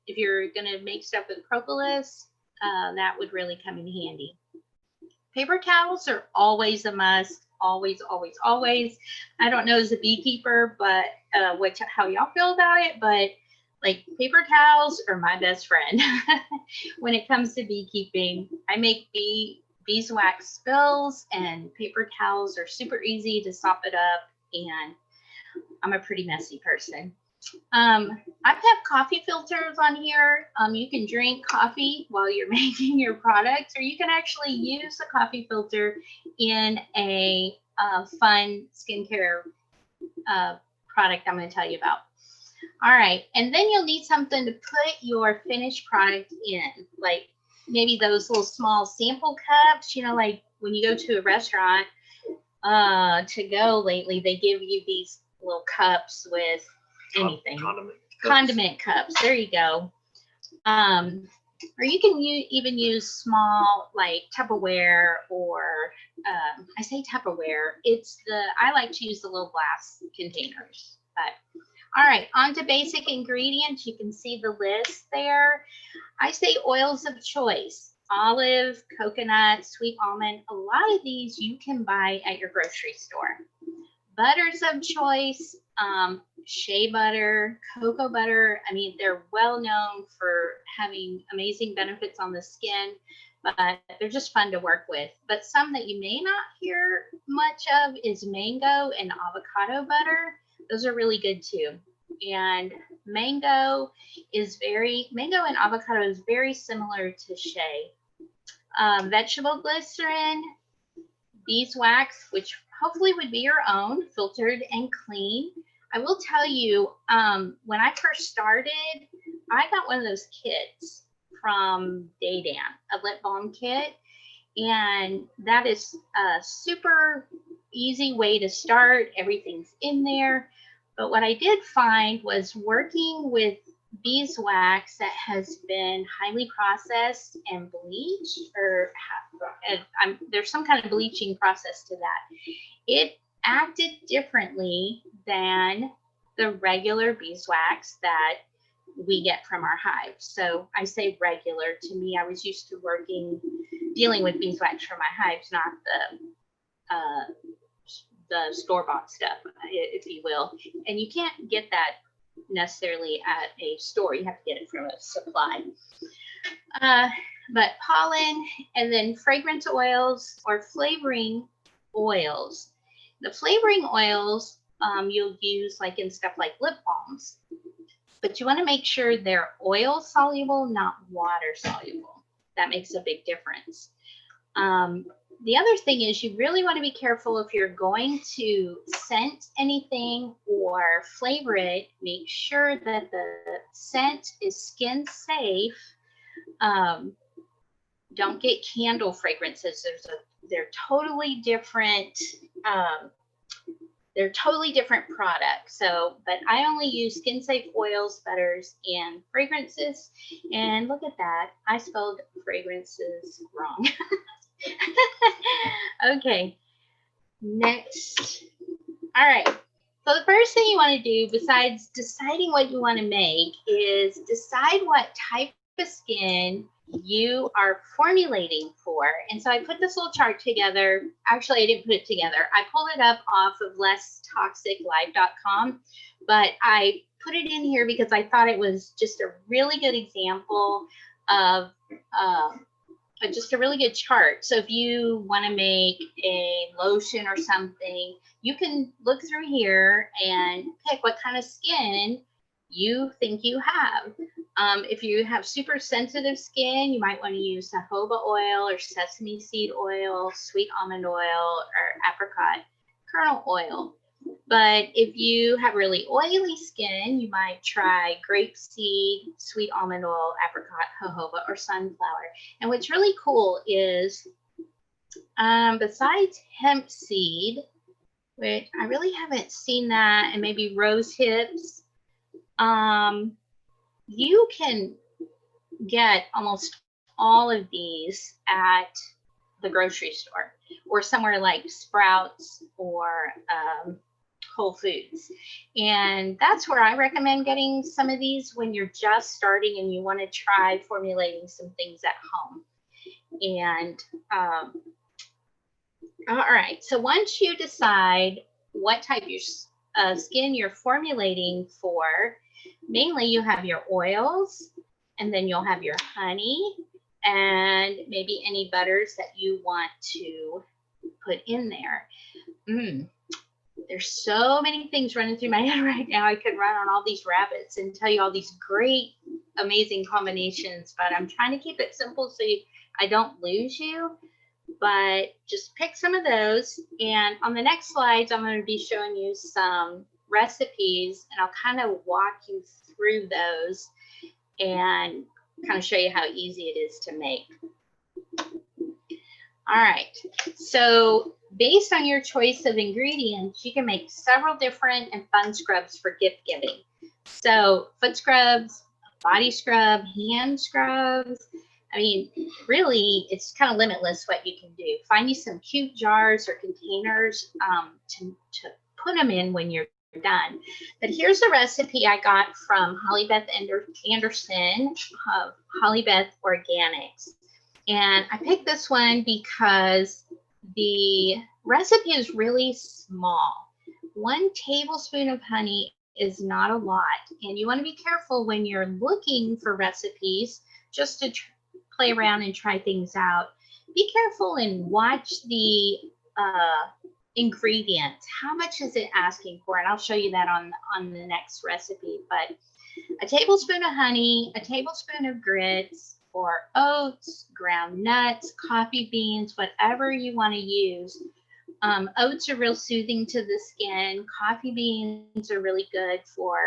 If you're going to make stuff with propolis, that would really come in handy. Paper towels are always a must. Always, always, always. I don't know as a beekeeper, but how y'all feel about it, but like paper towels are my best friend when it comes to beekeeping. I make beeswax spills, and paper towels are super easy to sop it up, and I'm a pretty messy person. I have coffee filters on here. You can drink coffee while you're making your products, or you can actually use a coffee filter in a fun skincare product I'm going to tell you about. All right, and then you'll need something to put your finished product in, like maybe those little small sample cups, like when you go to a restaurant to go lately, they give you these little cups with anything. Condiment cups. There you go. Or you can even use small, like Tupperware, or I say Tupperware. I like to use the little glass containers. But all right, on to basic ingredients. You can see the list there. I say oils of choice: olive, coconut, sweet almond. A lot of these you can buy at your grocery store. Butters of choice: shea butter, cocoa butter. I mean, they're well known for having amazing benefits on the skin, but they're just fun to work with. But some that you may not hear much of is mango and avocado butter. Those are really good too. And mango and avocado is very similar to shea. Vegetable glycerin, beeswax, which hopefully would be your own, filtered and clean. I will tell you, when I first started, I got one of those kits from Daydan, a lip balm kit. And that is a super easy way to start. Everything's in there. But what I did find was working with beeswax that has been highly processed and bleached, there's some kind of bleaching process to that. It acted differently than the regular beeswax that we get from our hives. So I say regular. To me, I was used to dealing with beeswax from my hives, not the store-bought stuff, if you will. And you can't get that necessarily at a store. You have to get it from a supply. But pollen, and then fragrance oils or flavoring oils. The flavoring oils you'll use like in stuff like lip balms, but you want to make sure they're oil soluble, not water soluble. That makes a big difference. The other thing is you really want to be careful if you're going to scent anything or flavor it. Make sure that the scent is skin safe. Don't get candle fragrances. They're totally different. They're totally different products. But I only use skin safe oils, butters, and fragrances. And look at that. I spelled fragrances wrong. Okay, next. All right. So the first thing you want to do, besides deciding what you want to make, is decide what type of skin you are formulating for. And so I put this little chart together. Actually, I didn't put it together. I pulled it up off of lesstoxiclife.com, but I put it in here because I thought it was just a really good example of just a really good chart. So if you want to make a lotion or something, you can look through here and pick what kind of skin you think you have. If you have super sensitive skin, you might want to use jojoba oil or sesame seed oil, sweet almond oil, or apricot kernel oil. But if you have really oily skin, you might try grapeseed, sweet almond oil, apricot, jojoba, or sunflower. And what's really cool is besides hemp seed, which I really haven't seen that, and maybe rose hips, you can get almost all of these at the grocery store or somewhere like Sprouts or Whole Foods. And that's where I recommend getting some of these when you're just starting and you want to try formulating some things at home. And All right. So once you decide what type of skin you're formulating for, mainly you have your oils, and then you'll have your honey, and maybe any butters that you want to put in there. There's so many things running through my head right now. I could run on all these rabbits and tell you all these great, amazing combinations, but I'm trying to keep it simple so I don't lose you. But just pick some of those. And on the next slides, I'm going to be showing you some recipes, and I'll kind of walk you through those and kind of show you how easy it is to make. All right, so based on your choice of ingredients, you can make several different and fun scrubs for gift giving. So foot scrubs, body scrub, hand scrubs. I mean, really, it's kind of limitless what you can do. Find you some cute jars or containers to put them in when you're done. But here's a recipe I got from Holly Beth Anderson of Holly Beth Organics. And I picked this one because the recipe is really small. 1 tablespoon of honey is not a lot. And you want to be careful when you're looking for recipes just to play around and try things out. Be careful and watch the ingredients. How much is it asking for? And I'll show you that on the next recipe. But a tablespoon of honey, a tablespoon of grits, or oats, ground nuts, coffee beans, whatever you want to use. Oats are real soothing to the skin. Coffee beans are really good for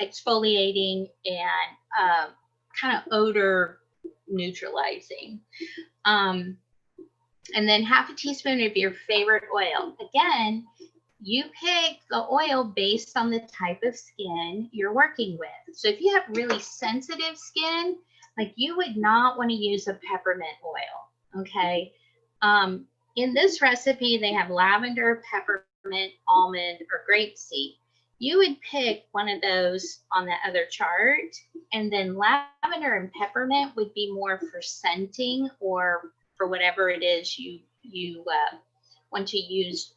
exfoliating and kind of odor neutralizing. And then half a teaspoon of your favorite oil. Again, you pick the oil based on the type of skin you're working with. So if you have really sensitive skin, like you would not want to use a peppermint oil, okay? In this recipe, they have lavender, peppermint, almond, or grapeseed. You would pick one of those on the other chart, and then lavender and peppermint would be more for scenting or for whatever it is you want to use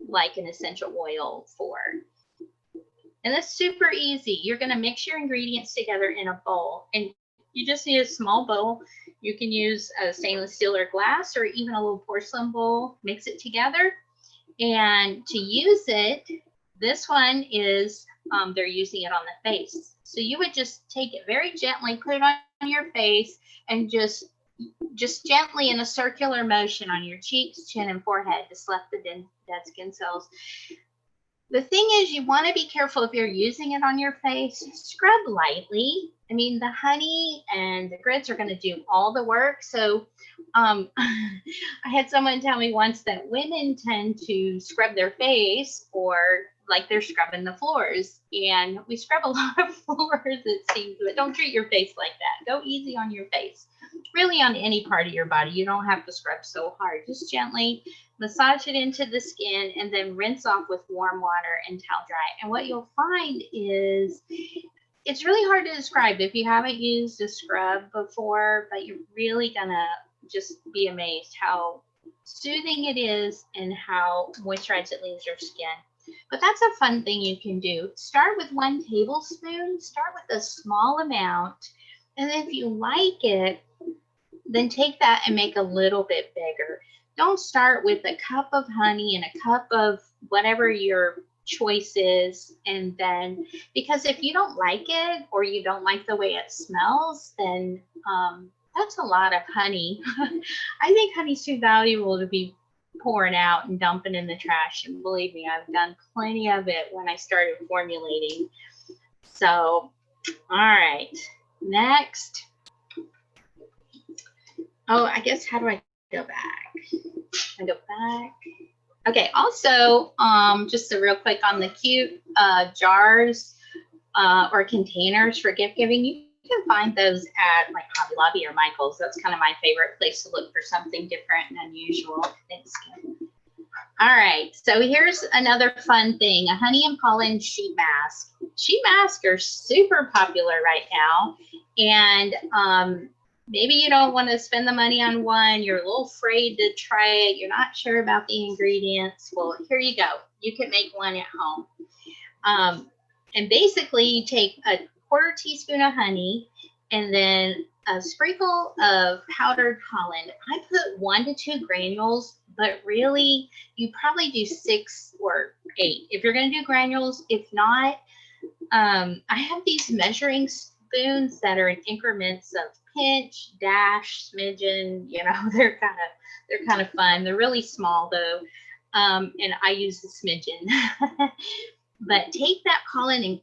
like an essential oil for. And that's super easy. You're going to mix your ingredients together in a bowl, and you just need a small bowl. You can use a stainless steel or glass, or even a little porcelain bowl. Mix it together. And to use it, this one is, they're using it on the face. So you would just take it very gently, put it on your face, and just gently in a circular motion on your cheeks, chin, and forehead to select the dead skin cells. The thing is, you want to be careful if you're using it on your face. Scrub lightly. I mean, the honey and the grits are going to do all the work. So I had someone tell me once that women tend to scrub their face or like they're scrubbing the floors. And we scrub a lot of floors, it seems, but don't treat your face like that. Go easy on your face. Really on any part of your body. You don't have to scrub so hard. Just gently massage it into the skin and then rinse off with warm water and towel dry. And what you'll find is it's really hard to describe if you haven't used a scrub before, but you're really gonna just be amazed how soothing it is and how moisturized it leaves your skin. But that's a fun thing you can do. Start with 1 tablespoon, start with a small amount, and if you like it, then take that and make a little bit bigger. Don't start with a cup of honey and a cup of whatever your choice is, and then, because if you don't like it or you don't like the way it smells, then that's a lot of honey. I think honey's too valuable to be pouring out and dumping in the trash, and believe me, I've done plenty of it when I started formulating. So, all right, next. Oh, I guess, how do I go back? I go back. Okay, also, just a real quick on the cute jars or containers for gift giving. You can find those at like Hobby Lobby or Michael's. That's kind of my favorite place to look for something different and unusual. Thanks, Kim. All right, so here's another fun thing, a honey and pollen sheet mask. Sheet masks are super popular right now, and maybe you don't want to spend the money on one. You're a little afraid to try it. You're not sure about the ingredients. Well, here you go. You can make one at home. And basically you take a 1/4 teaspoon of honey and then a sprinkle of powdered Collin. I put 1 to 2 granules, but really you probably do 6 or 8 if you're going to do granules. If not, I have these measuring spoons that are in increments of pinch, dash, smidgen. You know, they're kind of fun. They're really small though, and I use the smidgen. But take that Collin and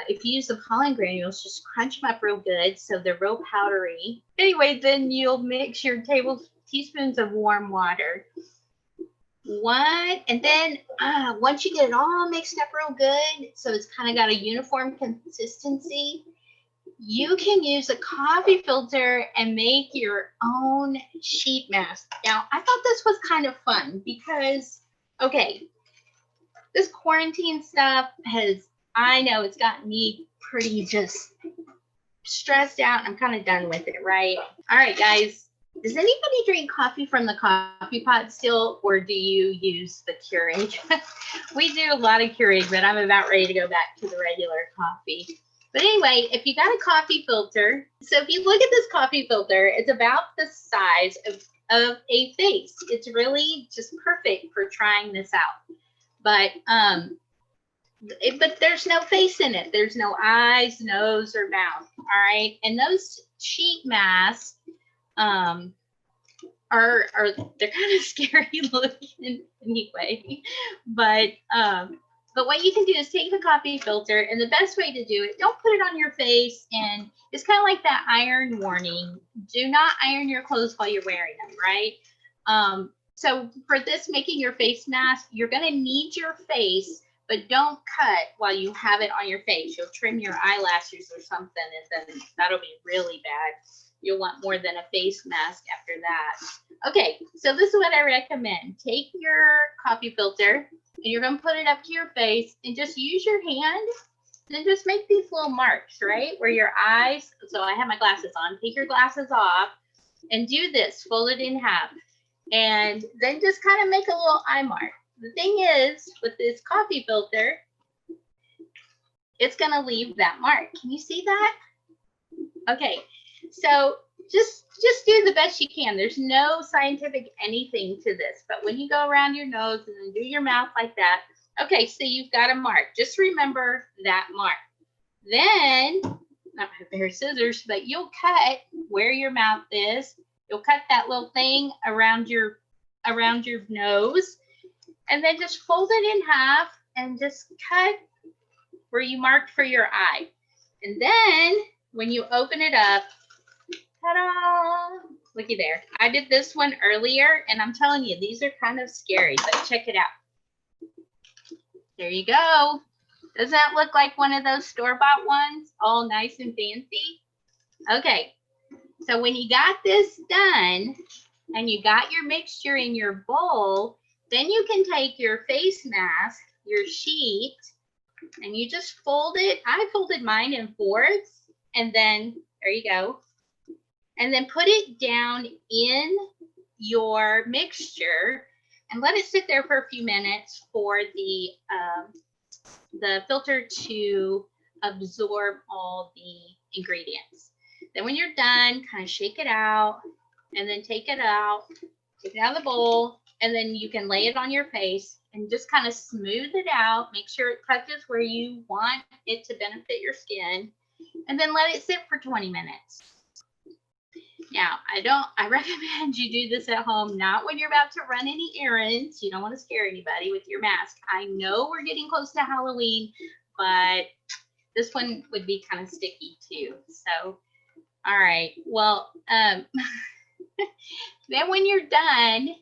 if you use the Collin granules, just crunch them up real good so they're real powdery. Anyway, then you'll mix your teaspoons of warm water. And then once you get it all mixed up real good, so it's kind of got a uniform consistency, you can use a coffee filter and make your own sheet mask. Now, I thought this was kind of fun because, okay, this quarantine stuff I know it's gotten me pretty just stressed out. I'm kind of done with it, right? All right, guys. Does anybody drink coffee from the coffee pot still, or do you use the Keurig? We do a lot of Keurig, but I'm about ready to go back to the regular coffee. But anyway, if you got a coffee filter, so if you look at this coffee filter, it's about the size of a face. It's really just perfect for trying this out. But there's no face in it. There's no eyes, nose, or mouth. All right. And those sheet masks are they're kind of scary looking anyway. But what you can do is take the coffee filter, and the best way to do it, don't put it on your face. And it's kind of like that iron warning. Do not iron your clothes while you're wearing them, right? So for this, making your face mask, you're going to need your face, but don't cut while you have it on your face. You'll trim your eyelashes or something, and then that'll be really bad. You'll want more than a face mask after that. Okay, so this is what I recommend. Take your coffee filter, and you're going to put it up to your face, and just use your hand, and just make these little marks, right, where your eyes, so I have my glasses on. Take your glasses off, and do this. Fold it in half. And then just kind of make a little eye mark. The thing is, with this coffee filter, it's going to leave that mark. Can you see that? Okay, so just do the best you can. There's no scientific anything to this. But when you go around your nose and then do your mouth like that, okay, so you've got a mark. Just remember that mark. Then, not have a pair of scissors, but you'll cut where your mouth is. You'll cut that little thing around your nose, and then just fold it in half and just cut where you marked for your eye. And then when you open it up, ta-da! Looky there. I did this one earlier, and I'm telling you, these are kind of scary, but check it out. There you go. Doesn't that look like one of those store-bought ones? All nice and fancy. Okay. So when you got this done and you got your mixture in your bowl, then you can take your face mask, your sheet, and you just fold it. I folded mine in 4ths, and then there you go. And then put it down in your mixture and let it sit there for a few minutes for the filter to absorb all the ingredients. Then when you're done, kind of shake it out, and then take it out of the bowl, and then you can lay it on your face and just kind of smooth it out. Make sure it touches where you want it to benefit your skin, and then let it sit for 20 minutes. Now, I recommend you do this at home, not when you're about to run any errands. You don't want to scare anybody with your mask. I know we're getting close to Halloween, but this one would be kind of sticky too. So, all right. Well, then when you're done,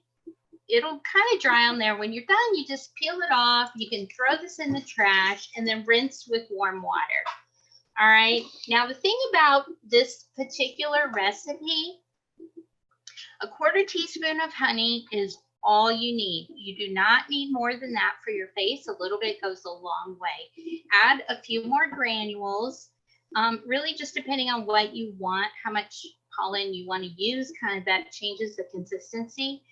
it'll kind of dry on there. When you're done, you just peel it off. You can throw this in the trash and then rinse with warm water. All right. Now, the thing about this particular recipe, a 1/4 teaspoon of honey is all you need. You do not need more than that for your face. A little bit goes a long way. Add a few more granules, really just depending on what you want, how much Collin, you want to use, kind of that changes the consistency.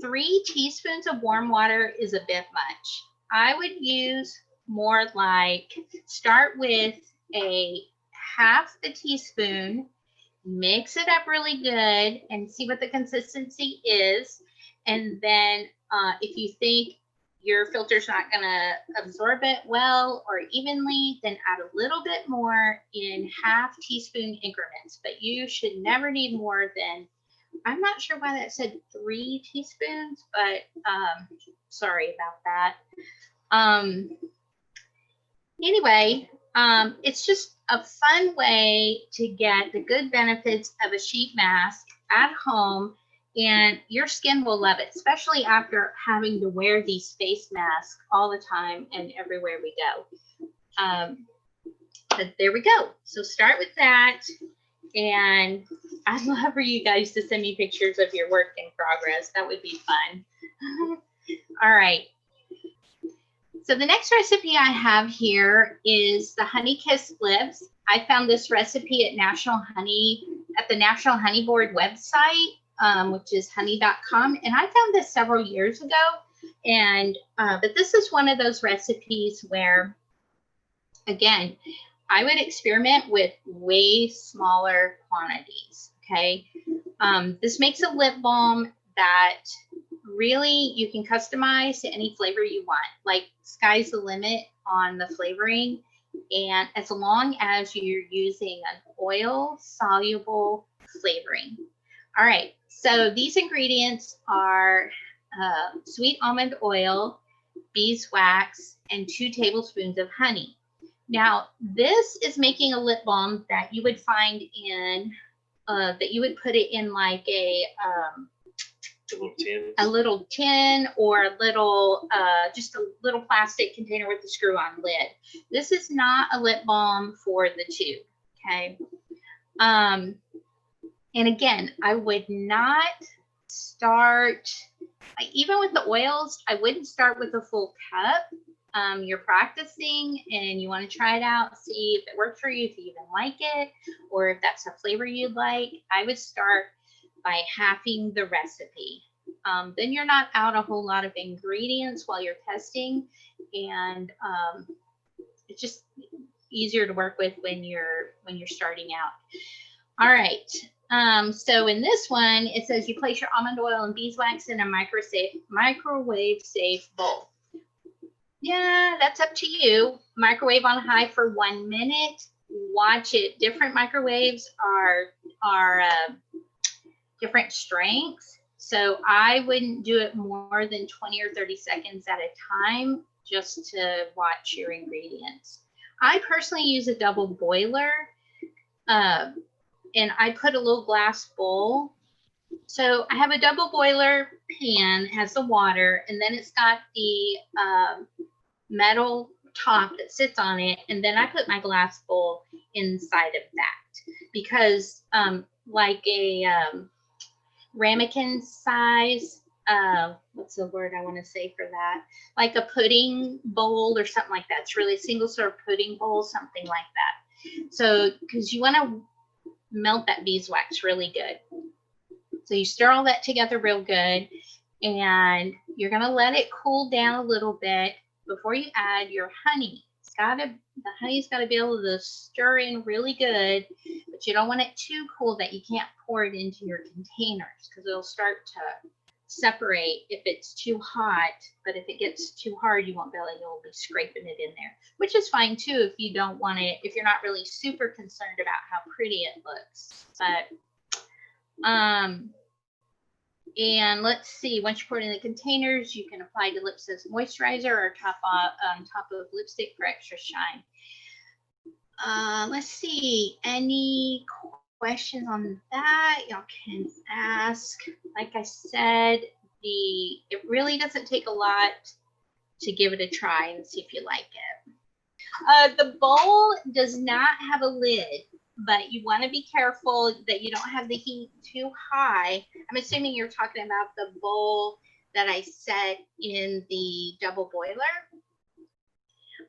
3 teaspoons of warm water is a bit much. I would use more like, start with a half a teaspoon, mix it up really good and see what the consistency is. And then if you think your filter's not going to absorb it well or evenly, then add a little bit more in half teaspoon increments. But you should never need more than, I'm not sure why that said 3 teaspoons, but sorry about that. Anyway, it's just a fun way to get the good benefits of a sheet mask at home, and your skin will love it, especially after having to wear these face masks all the time and everywhere we go. But there we go. So start with that. And I'd love for you guys to send me pictures of your work in progress. That would be fun. All right. So the next recipe I have here is the Honey Kiss Lips. I found this recipe at the National Honey Board website, which is honey.com. And I found this several years ago. And but this is one of those recipes where, again, I would experiment with way smaller quantities, okay? This makes a lip balm that really you can customize to any flavor you want. Like, sky's the limit on the flavoring. And as long as you're using an oil-soluble flavoring. All right, so these ingredients are sweet almond oil, beeswax, and 2 tablespoons of honey. Now, this is making a lip balm that you would find in, that you would put it in like a little tin or a little, just a little plastic container with a screw-on lid. This is not a lip balm for the tube, okay? And again, I would not start, even with the oils, I wouldn't start with a full cup. You're practicing and you want to try it out, see if it works for you, if you even like it, or if that's a flavor you'd like. I would start by halving the recipe. Then you're not out a whole lot of ingredients while you're testing, and it's just easier to work with when you're starting out. All right. So in this one, it says you place your almond oil and beeswax in a microwave safe bowl. Yeah, that's up to you. Microwave on high for 1 minute. Watch it. Different microwaves are different strengths. So I wouldn't do it more than 20 or 30 seconds at a time, just to watch your ingredients. I personally use a double boiler, and I put a little glass bowl. So I have a double boiler pan, has the water, and then it's got the metal top that sits on it, and then I put my glass bowl inside of that, because like a ramekin size, what's the word I want to say for that, like a pudding bowl or something like that. It's really a single serve pudding bowl, something like that. So because you want to melt that beeswax really good, so you stir all that together real good, and you're going to let it cool down a little bit before you add your honey. The honey's got to be able to stir in really good, but you don't want it too cool that you can't pour it into your containers, because it'll start to separate if it's too hot. But if it gets too hard, you won't be able to, you'll be scraping it in there, which is fine too if you don't want it, if you're not really super concerned about how pretty it looks. But and let's see, once you pour it in the containers, you can apply the lips as moisturizer or on top of lipstick for extra shine. Let's see, any questions on that? Y'all can ask. Like I said, it really doesn't take a lot to give it a try and see if you like it. The bowl does not have a lid, but you want to be careful that you don't have the heat too high. I'm assuming you're talking about the bowl that I set in the double boiler.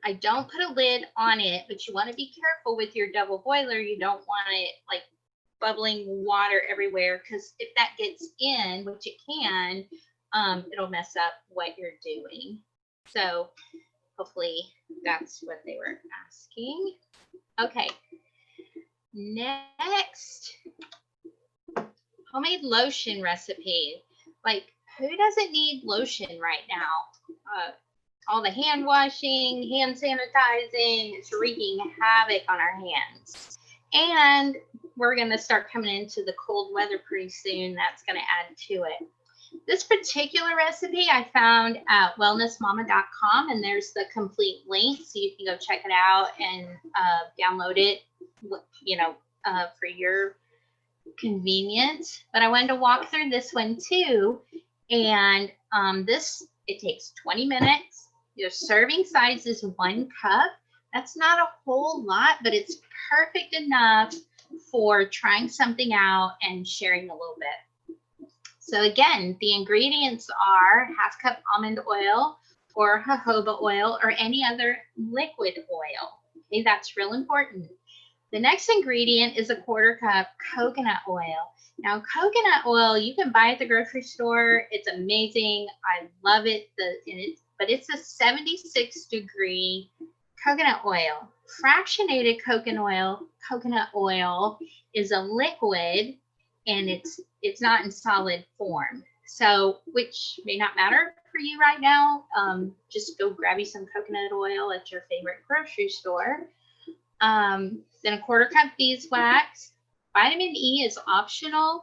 I don't put a lid on it, but you want to be careful with your double boiler. You don't want it like bubbling water everywhere, because if that gets in, which it can, it'll mess up what you're doing. So hopefully that's what they were asking. Okay, next, homemade lotion recipe. Like, who doesn't need lotion right now? All the hand washing, hand sanitizing, it's wreaking havoc on our hands. And we're going to start coming into the cold weather pretty soon. That's going to add to it. This particular recipe I found at wellnessmama.com, and there's the complete link, so you can go check it out and download it, for your convenience. But I wanted to walk through this one too. And it takes 20 minutes. Your serving size is 1 cup. That's not a whole lot, but it's perfect enough for trying something out and sharing a little bit. So again, the ingredients are 1/2 cup almond oil or jojoba oil or any other liquid oil. Okay, that's real important. The next ingredient is 1/4 cup coconut oil. Now, coconut oil you can buy at the grocery store. It's amazing. I love it. But it's a 76-degree coconut oil. Fractionated coconut oil is a liquid, and it's not in solid form. So, which may not matter for you right now. Just go grab you some coconut oil at your favorite grocery store. Then 1/4 cup beeswax. Vitamin E is optional.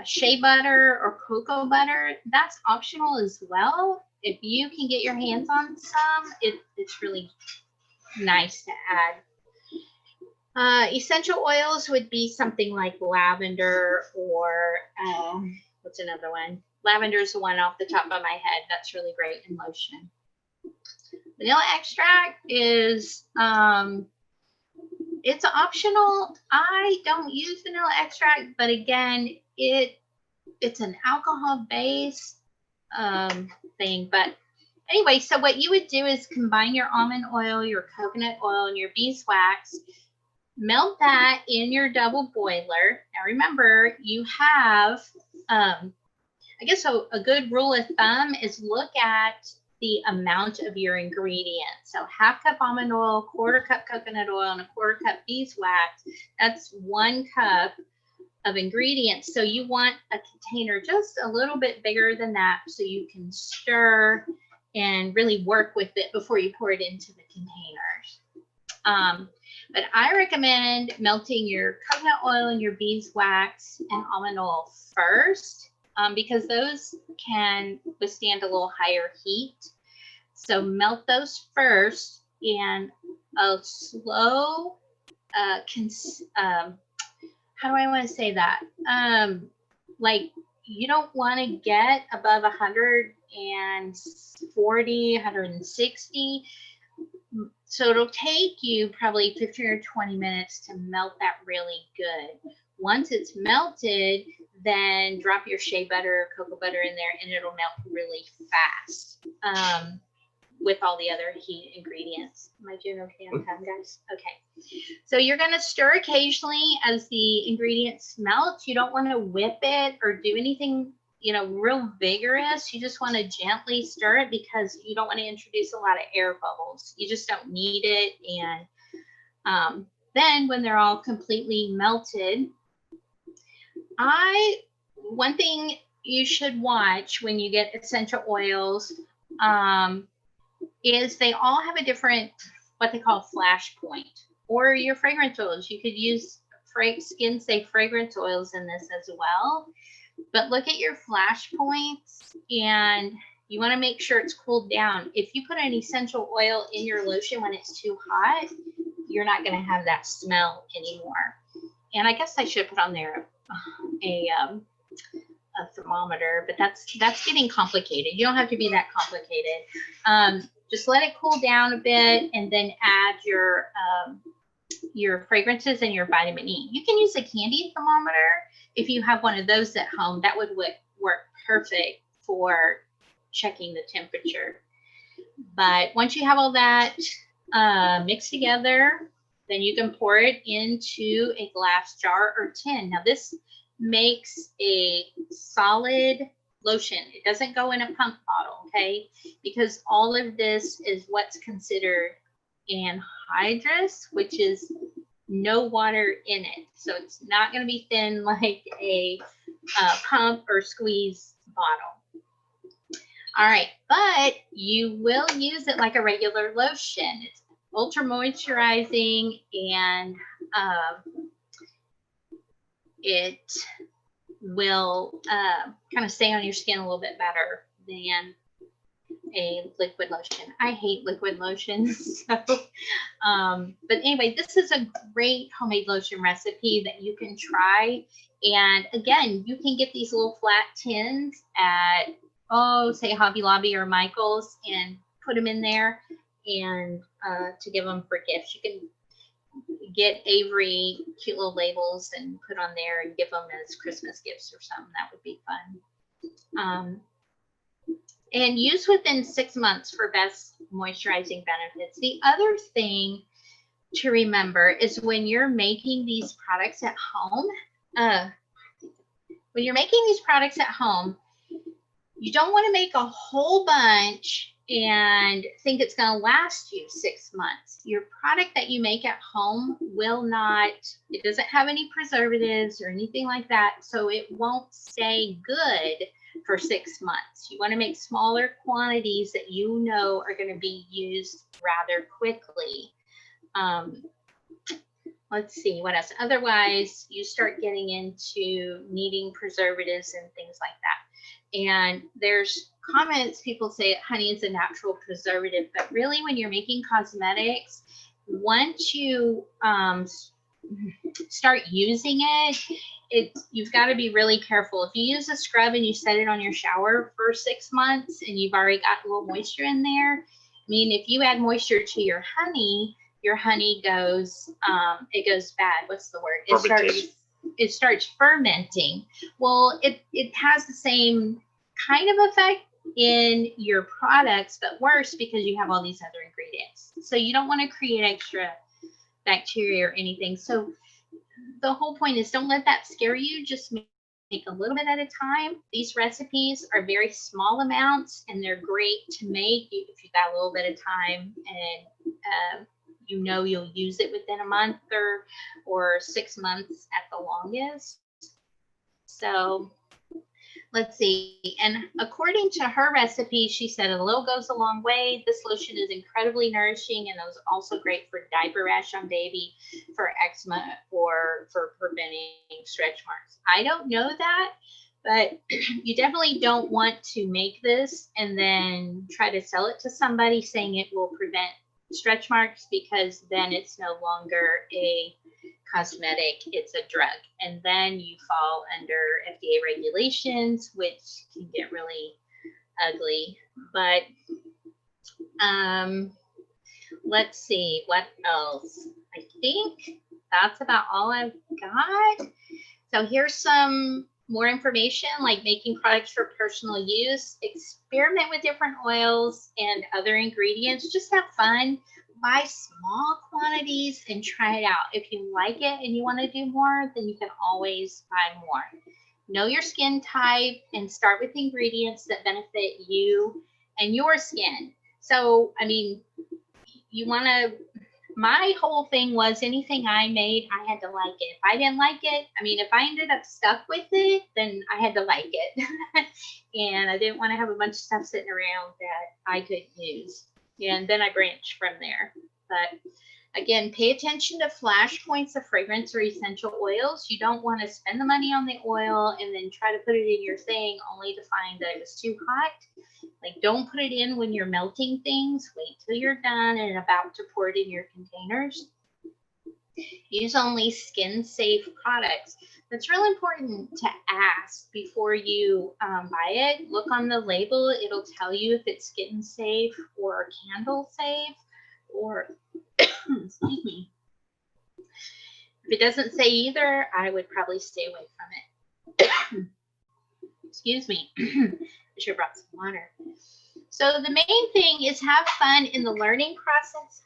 Shea butter or cocoa butter, that's optional as well. If you can get your hands on some, it's really nice to add. Essential oils would be something like lavender or what's another one? Lavender is the one off the top of my head. That's really great in lotion. Vanilla extract is it's optional. I don't use vanilla extract, but again, it's an alcohol-based thing. But anyway, so what you would do is combine your almond oil, your coconut oil, and your beeswax. Melt that in your double boiler. Now remember, you have, I guess a good rule of thumb is look at the amount of your ingredients. So 1/2 cup almond oil, 1/4 cup coconut oil, and 1/4 cup beeswax. That's 1 cup of ingredients. So you want a container just a little bit bigger than that, so you can stir and really work with it before you pour it into the containers. But I recommend melting your coconut oil and your beeswax and almond oil first, because those can withstand a little higher heat. So melt those first, and a slow, how do I want to say that? Like, you don't want to get above 140, 160. So it'll take you probably 15 or 20 minutes to melt that really good. Once it's melted, then drop your shea butter or cocoa butter in there, and it'll melt really fast with all the other heat ingredients. Am I doing okay on time, guys? Okay. So you're going to stir occasionally as the ingredients melt. You don't want to whip it or do anything, real vigorous. You just want to gently stir it, because you don't want to introduce a lot of air bubbles. You just don't need it. And then when they're all completely melted, one thing you should watch when you get essential oils is they all have a different, what they call flash point. Or your fragrance oils. You could use skin safe fragrance oils in this as well. But look at your flash points, and you want to make sure it's cooled down. If you put an essential oil in your lotion when it's too hot, you're not going to have that smell anymore. And I guess I should put on there a thermometer, but that's getting complicated. You don't have to be that complicated. Just let it cool down a bit, and then add your fragrances and your vitamin E. You can use a candy thermometer if you have one of those at home. That would work perfect for checking the temperature. But once you have all that mixed together, then you can pour it into a glass jar or tin. Now this makes a solid lotion. It doesn't go in a pump bottle, okay? Because all of this is what's considered anhydrous, which is no water in it. So it's not going to be thin like a pump or squeeze bottle. All right, but you will use it like a regular lotion. It's ultra moisturizing, and it will kind of stay on your skin a little bit better than a liquid lotion. I hate liquid lotions. So, but anyway, this is a great homemade lotion recipe that you can try. And again, you can get these little flat tins at, say Hobby Lobby or Michael's, and put them in there and to give them for gifts. You can get Avery cute little labels and put on there and give them as Christmas gifts or something. That would be fun. And use within 6 months for best moisturizing benefits. The other thing to remember is when you're making these products at home, you don't want to make a whole bunch and think it's going to last you 6 months. Your product that you make at home will not, it doesn't have any preservatives or anything like that, so it won't stay good for 6 months. You want to make smaller quantities that you know are going to be used rather quickly. Let's see what else. Otherwise, you start getting into needing preservatives and things like that. And there's comments, people say honey is a natural preservative, but really when you're making cosmetics, once you start using it, you've got to be really careful. If you use a scrub and you set it on your shower for 6 months and you've already got a little moisture in there, I mean, if you add moisture to your honey goes, it goes bad. What's the word? It starts fermenting. Well, it has the same kind of effect in your products, but worse because you have all these other ingredients. So you don't want to create extra bacteria or anything. So the whole point is don't let that scare you. Just make a little bit at a time. These recipes are very small amounts and they're great to make if you've got a little bit of time and you know you'll use it within a month or 6 months at the longest. So let's see. And according to her recipe, she said a little goes a long way. This lotion is incredibly nourishing and it was also great for diaper rash on baby, for eczema, or for preventing stretch marks. I don't know that, but you definitely don't want to make this and then try to sell it to somebody saying it will prevent stretch marks, because then it's no longer a cosmetic, it's a drug, and then you fall under FDA regulations, which can get really ugly. But let's see what else. I think that's about all I've got. So here's some more information, like making products for personal use. Experiment with different oils and other ingredients. Just have fun. Buy small quantities and try it out. If you like it and you want to do more, then you can always buy more. Know your skin type and start with ingredients that benefit you and your skin. So, I mean, you want to, my whole thing was anything I made, I had to like it. If I didn't like it, I mean, if I ended up stuck with it, then I had to like it. And I didn't want to have a bunch of stuff sitting around that I could use. And then I branched from there. But again, pay attention to flash points of fragrance or essential oils. You don't want to spend the money on the oil and then try to put it in your thing only to find that it was too hot. Like, don't put it in when you're melting things. Wait till you're done and about to pour it in your containers. Use only skin-safe products. That's really important to ask before you buy it. Look on the label. It'll tell you if it's skin-safe or candle-safe, or excuse me. If it doesn't say either, I would probably stay away from it. Excuse me. I should have brought some water. So the main thing is have fun in the learning process.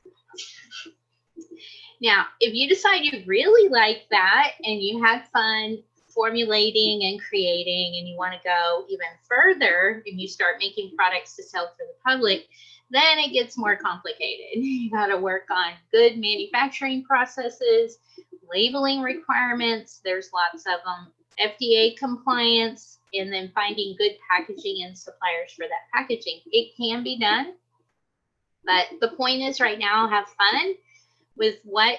Now, if you decide you really like that and you had fun formulating and creating and you want to go even further and you start making products to sell to the public, then it gets more complicated. You got to work on good manufacturing processes, labeling requirements, there's lots of them, FDA compliance, and then finding good packaging and suppliers for that packaging. It can be done, but the point is right now, have fun with what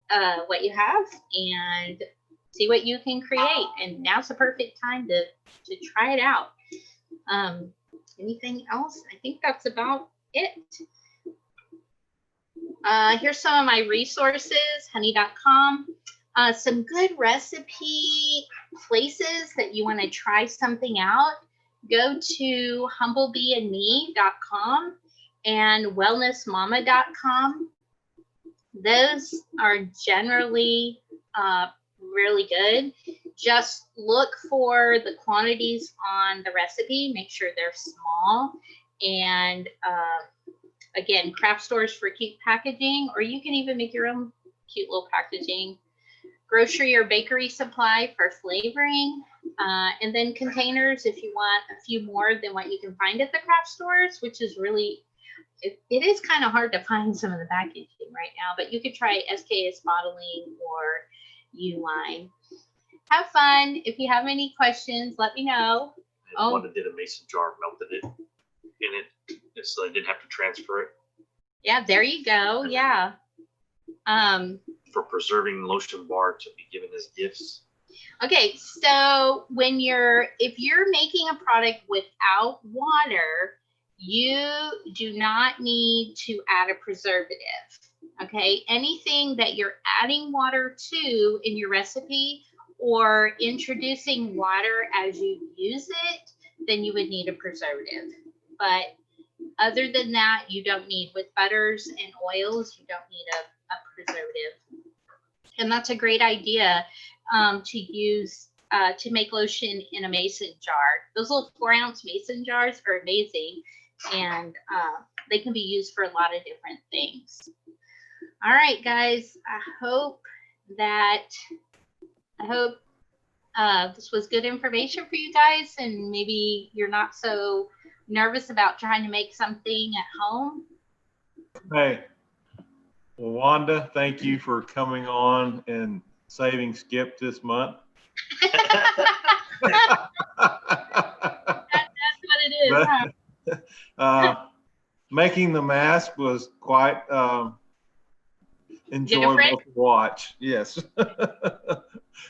you have and see what you can create. And now's the perfect time to try it out. Anything else? I think that's about it. Here's some of my resources, honey.com. Some good recipe places that you want to try something out. Go to humblebeeandme.com and wellnessmama.com. Those are generally really good. Just look for the quantities on the recipe, make sure they're small, and again, craft stores for cute packaging, or you can even make your own cute little packaging. Grocery or bakery supply for flavoring, and then containers if you want a few more than what you can find at the craft stores, which is really, it is kind of hard to find some of the packaging right now, but you could try SKS bottling or Uline. Have fun. If you have any questions, let me know. And Wanda did a mason jar, melted it in it, so they didn't have to transfer it. Yeah, there you go. Yeah. For preserving lotion bar to be given as gifts. Okay, so if you're making a product without water, you do not need to add a preservative. Okay, anything that you're adding water to in your recipe or introducing water as you use it, then you would need a preservative. But other than that, you don't need, with butters and oils, you don't need a preservative. And that's a great idea to use to make lotion in a mason jar. Those little 4-ounce mason jars are amazing, and they can be used for a lot of different things. All right, guys, I hope this was good information for you guys, and maybe you're not so nervous about trying to make something at home. Hey, well, Wanda, thank you for coming on and saving Skip this month. That's what it is, huh? Making the mask was quite enjoyable Different? to watch. Yes.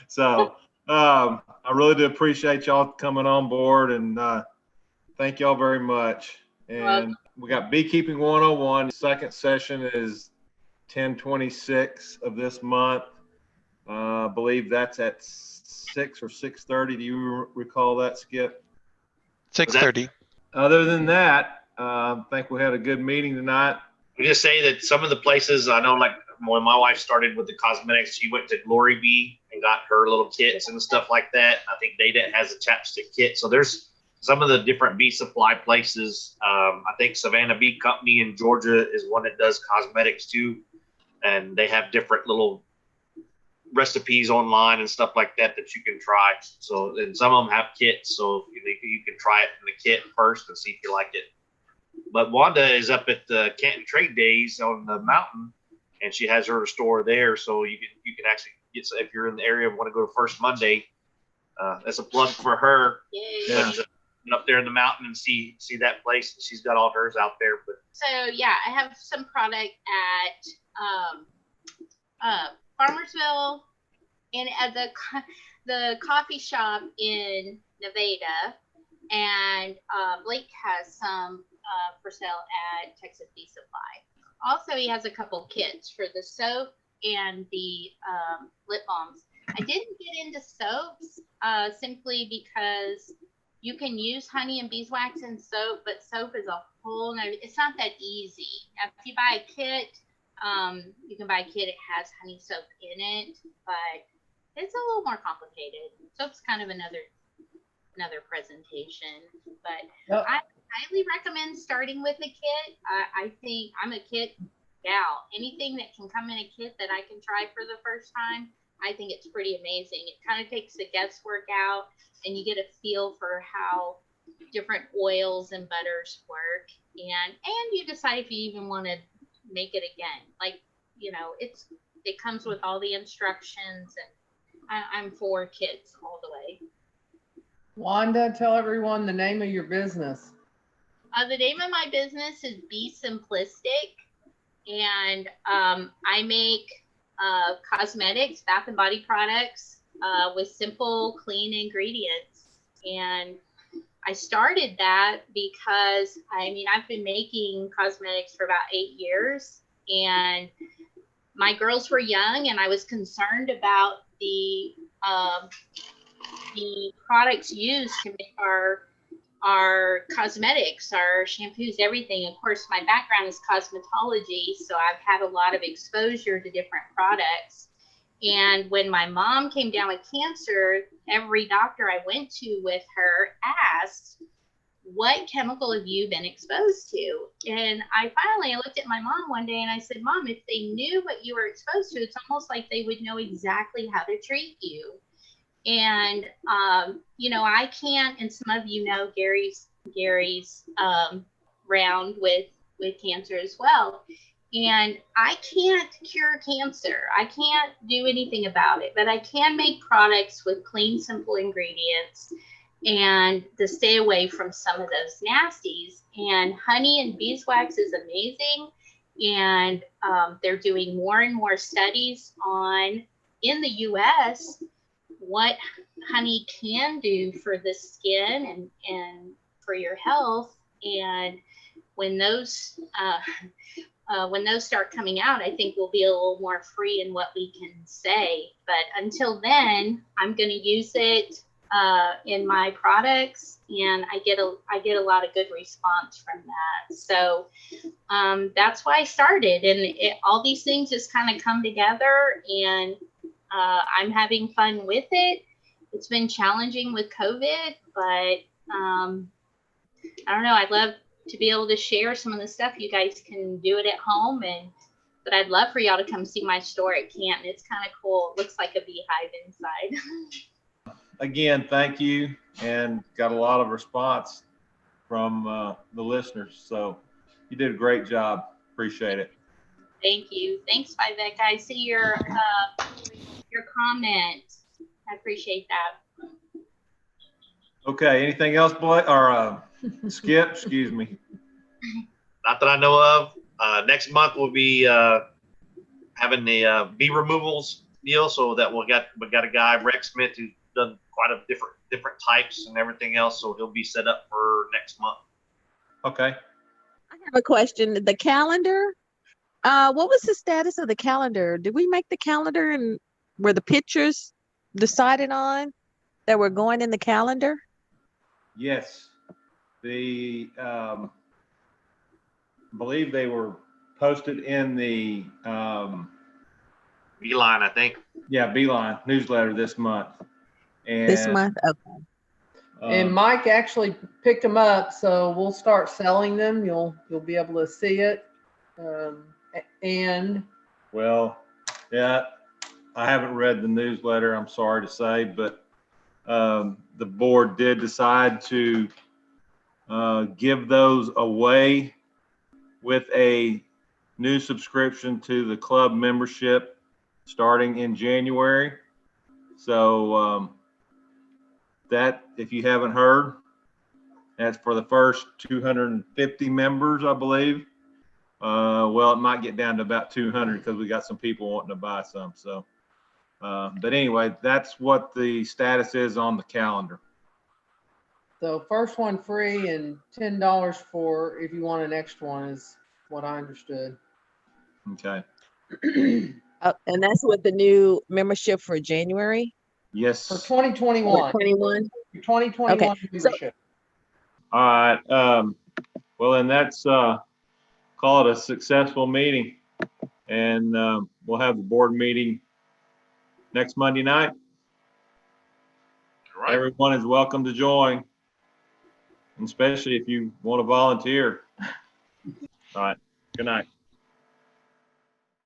So I really do appreciate y'all coming on board, and thank y'all very much. And we got Beekeeping 101. The second session is 10/26 of this month. I believe that's at 6 or 6:30. Do you recall that, Skip? 6:30. Other than that, I think we had a good meeting tonight. We just say that some of the places I know, like when my wife started with the cosmetics, she went to Glory Bee and got her little kits and stuff like that. I think Data has a chapstick kit. So there's some of the different bee supply places. I think Savannah Bee Company in Georgia is one that does cosmetics too. And they have different little recipes online and stuff like that that you can try. So, and some of them have kits. So you can try it in the kit first and see if you like it. But Wanda is up at the Canton Trade Days on the mountain, and she has her store there. So you can actually get, if you're in the area and want to go to First Monday, that's a plug for her. Yay. Yeah. Up there in the mountain and see that place. She's got all hers out there. But So yeah, I have some product at Farmersville and at the coffee shop in Nevada, and Blake has some for sale at Texas Bee Supply. Also, he has a couple kits for the soap and the lip balms. I didn't get into soaps simply because you can use honey and beeswax in soap, but soap is a whole nother, it's not that easy. If you buy a kit, you can buy a kit, it has honey soap in it, but it's a little more complicated. Soap's kind of another presentation, but I highly recommend starting with a kit. I think I'm a kit gal. Anything that can come in a kit that I can try for the first time, I think it's pretty amazing. It kind of takes the guesswork out, and you get a feel for how different oils and butters work, and you decide if you even want to make it again. Like, it comes with all the instructions, and I'm for kids all the way. Wanda, tell everyone the name of your business. The name of my business is Be Simplistic, and I make cosmetics, bath and body products with simple, clean ingredients. And I started that because, I've been making cosmetics for about 8 years, and my girls were young, and I was concerned about the products used to make our cosmetics, our shampoos, everything. Of course, my background is cosmetology, so I've had a lot of exposure to different products. And when my mom came down with cancer, every doctor I went to with her asked, what chemical have you been exposed to? And I finally looked at my mom one day and I said, Mom, if they knew what you were exposed to, it's almost like they would know exactly how to treat you. And, I can't, and some of you know Gary's round with cancer as well. And I can't cure cancer. I can't do anything about it, but I can make products with clean, simple ingredients and to stay away from some of those nasties. And honey and beeswax is amazing. And they're doing more and more studies on, in the US, what honey can do for the skin and for your health. And when those start coming out, I think we'll be a little more free in what we can say. But until then, I'm going to use it in my products, and I get a lot of good response from that. So that's why I started, and all these things just kind of come together, and I'm having fun with it. It's been challenging with COVID, but I don't know. I'd love to be able to share some of the stuff. You guys can do it at home, but I'd love for y'all to come see my store at Canton. It's kind of cool. It looks like a beehive inside. Again, thank you, and got a lot of response from the listeners. So you did a great job. Appreciate it. Thank you. Thanks, Vivek. I see your comment. I appreciate that. Okay. Anything else, Blake or Skip? Excuse me. Not that I know of. Next month we'll be having the bee removals deal, so that we got a guy, Rex Smith, who's done quite a different types and everything else, so he'll be set up for next month. Okay. I have a question. The calendar, what was the status of the calendar? Did we make the calendar, and were the pictures decided on that were going in the calendar? Yes. The believe they were posted in the Beeline, I think. Beeline newsletter this month. And This month? Okay. And Mike actually picked them up, so we'll start selling them. You'll be able to see it. And well, yeah, I haven't read the newsletter, I'm sorry to say, but the board did decide to give those away with a new subscription to the club membership starting in January. So that, if you haven't heard, that's for the first 250 members, I believe. Well, it might get down to about 200 because we got some people wanting to buy some. So, but anyway, that's what the status is on the calendar. so first one free and $10 for if you want an extra one is what I understood. Okay. And that's with the new membership for January Yes. For 2021. 21. 2021 Okay, so- membership. All right. Well, then that's call it a successful meeting, and we'll have the board meeting next Monday night. All right. Everyone is welcome to join, especially if you want to volunteer. All right. Good night.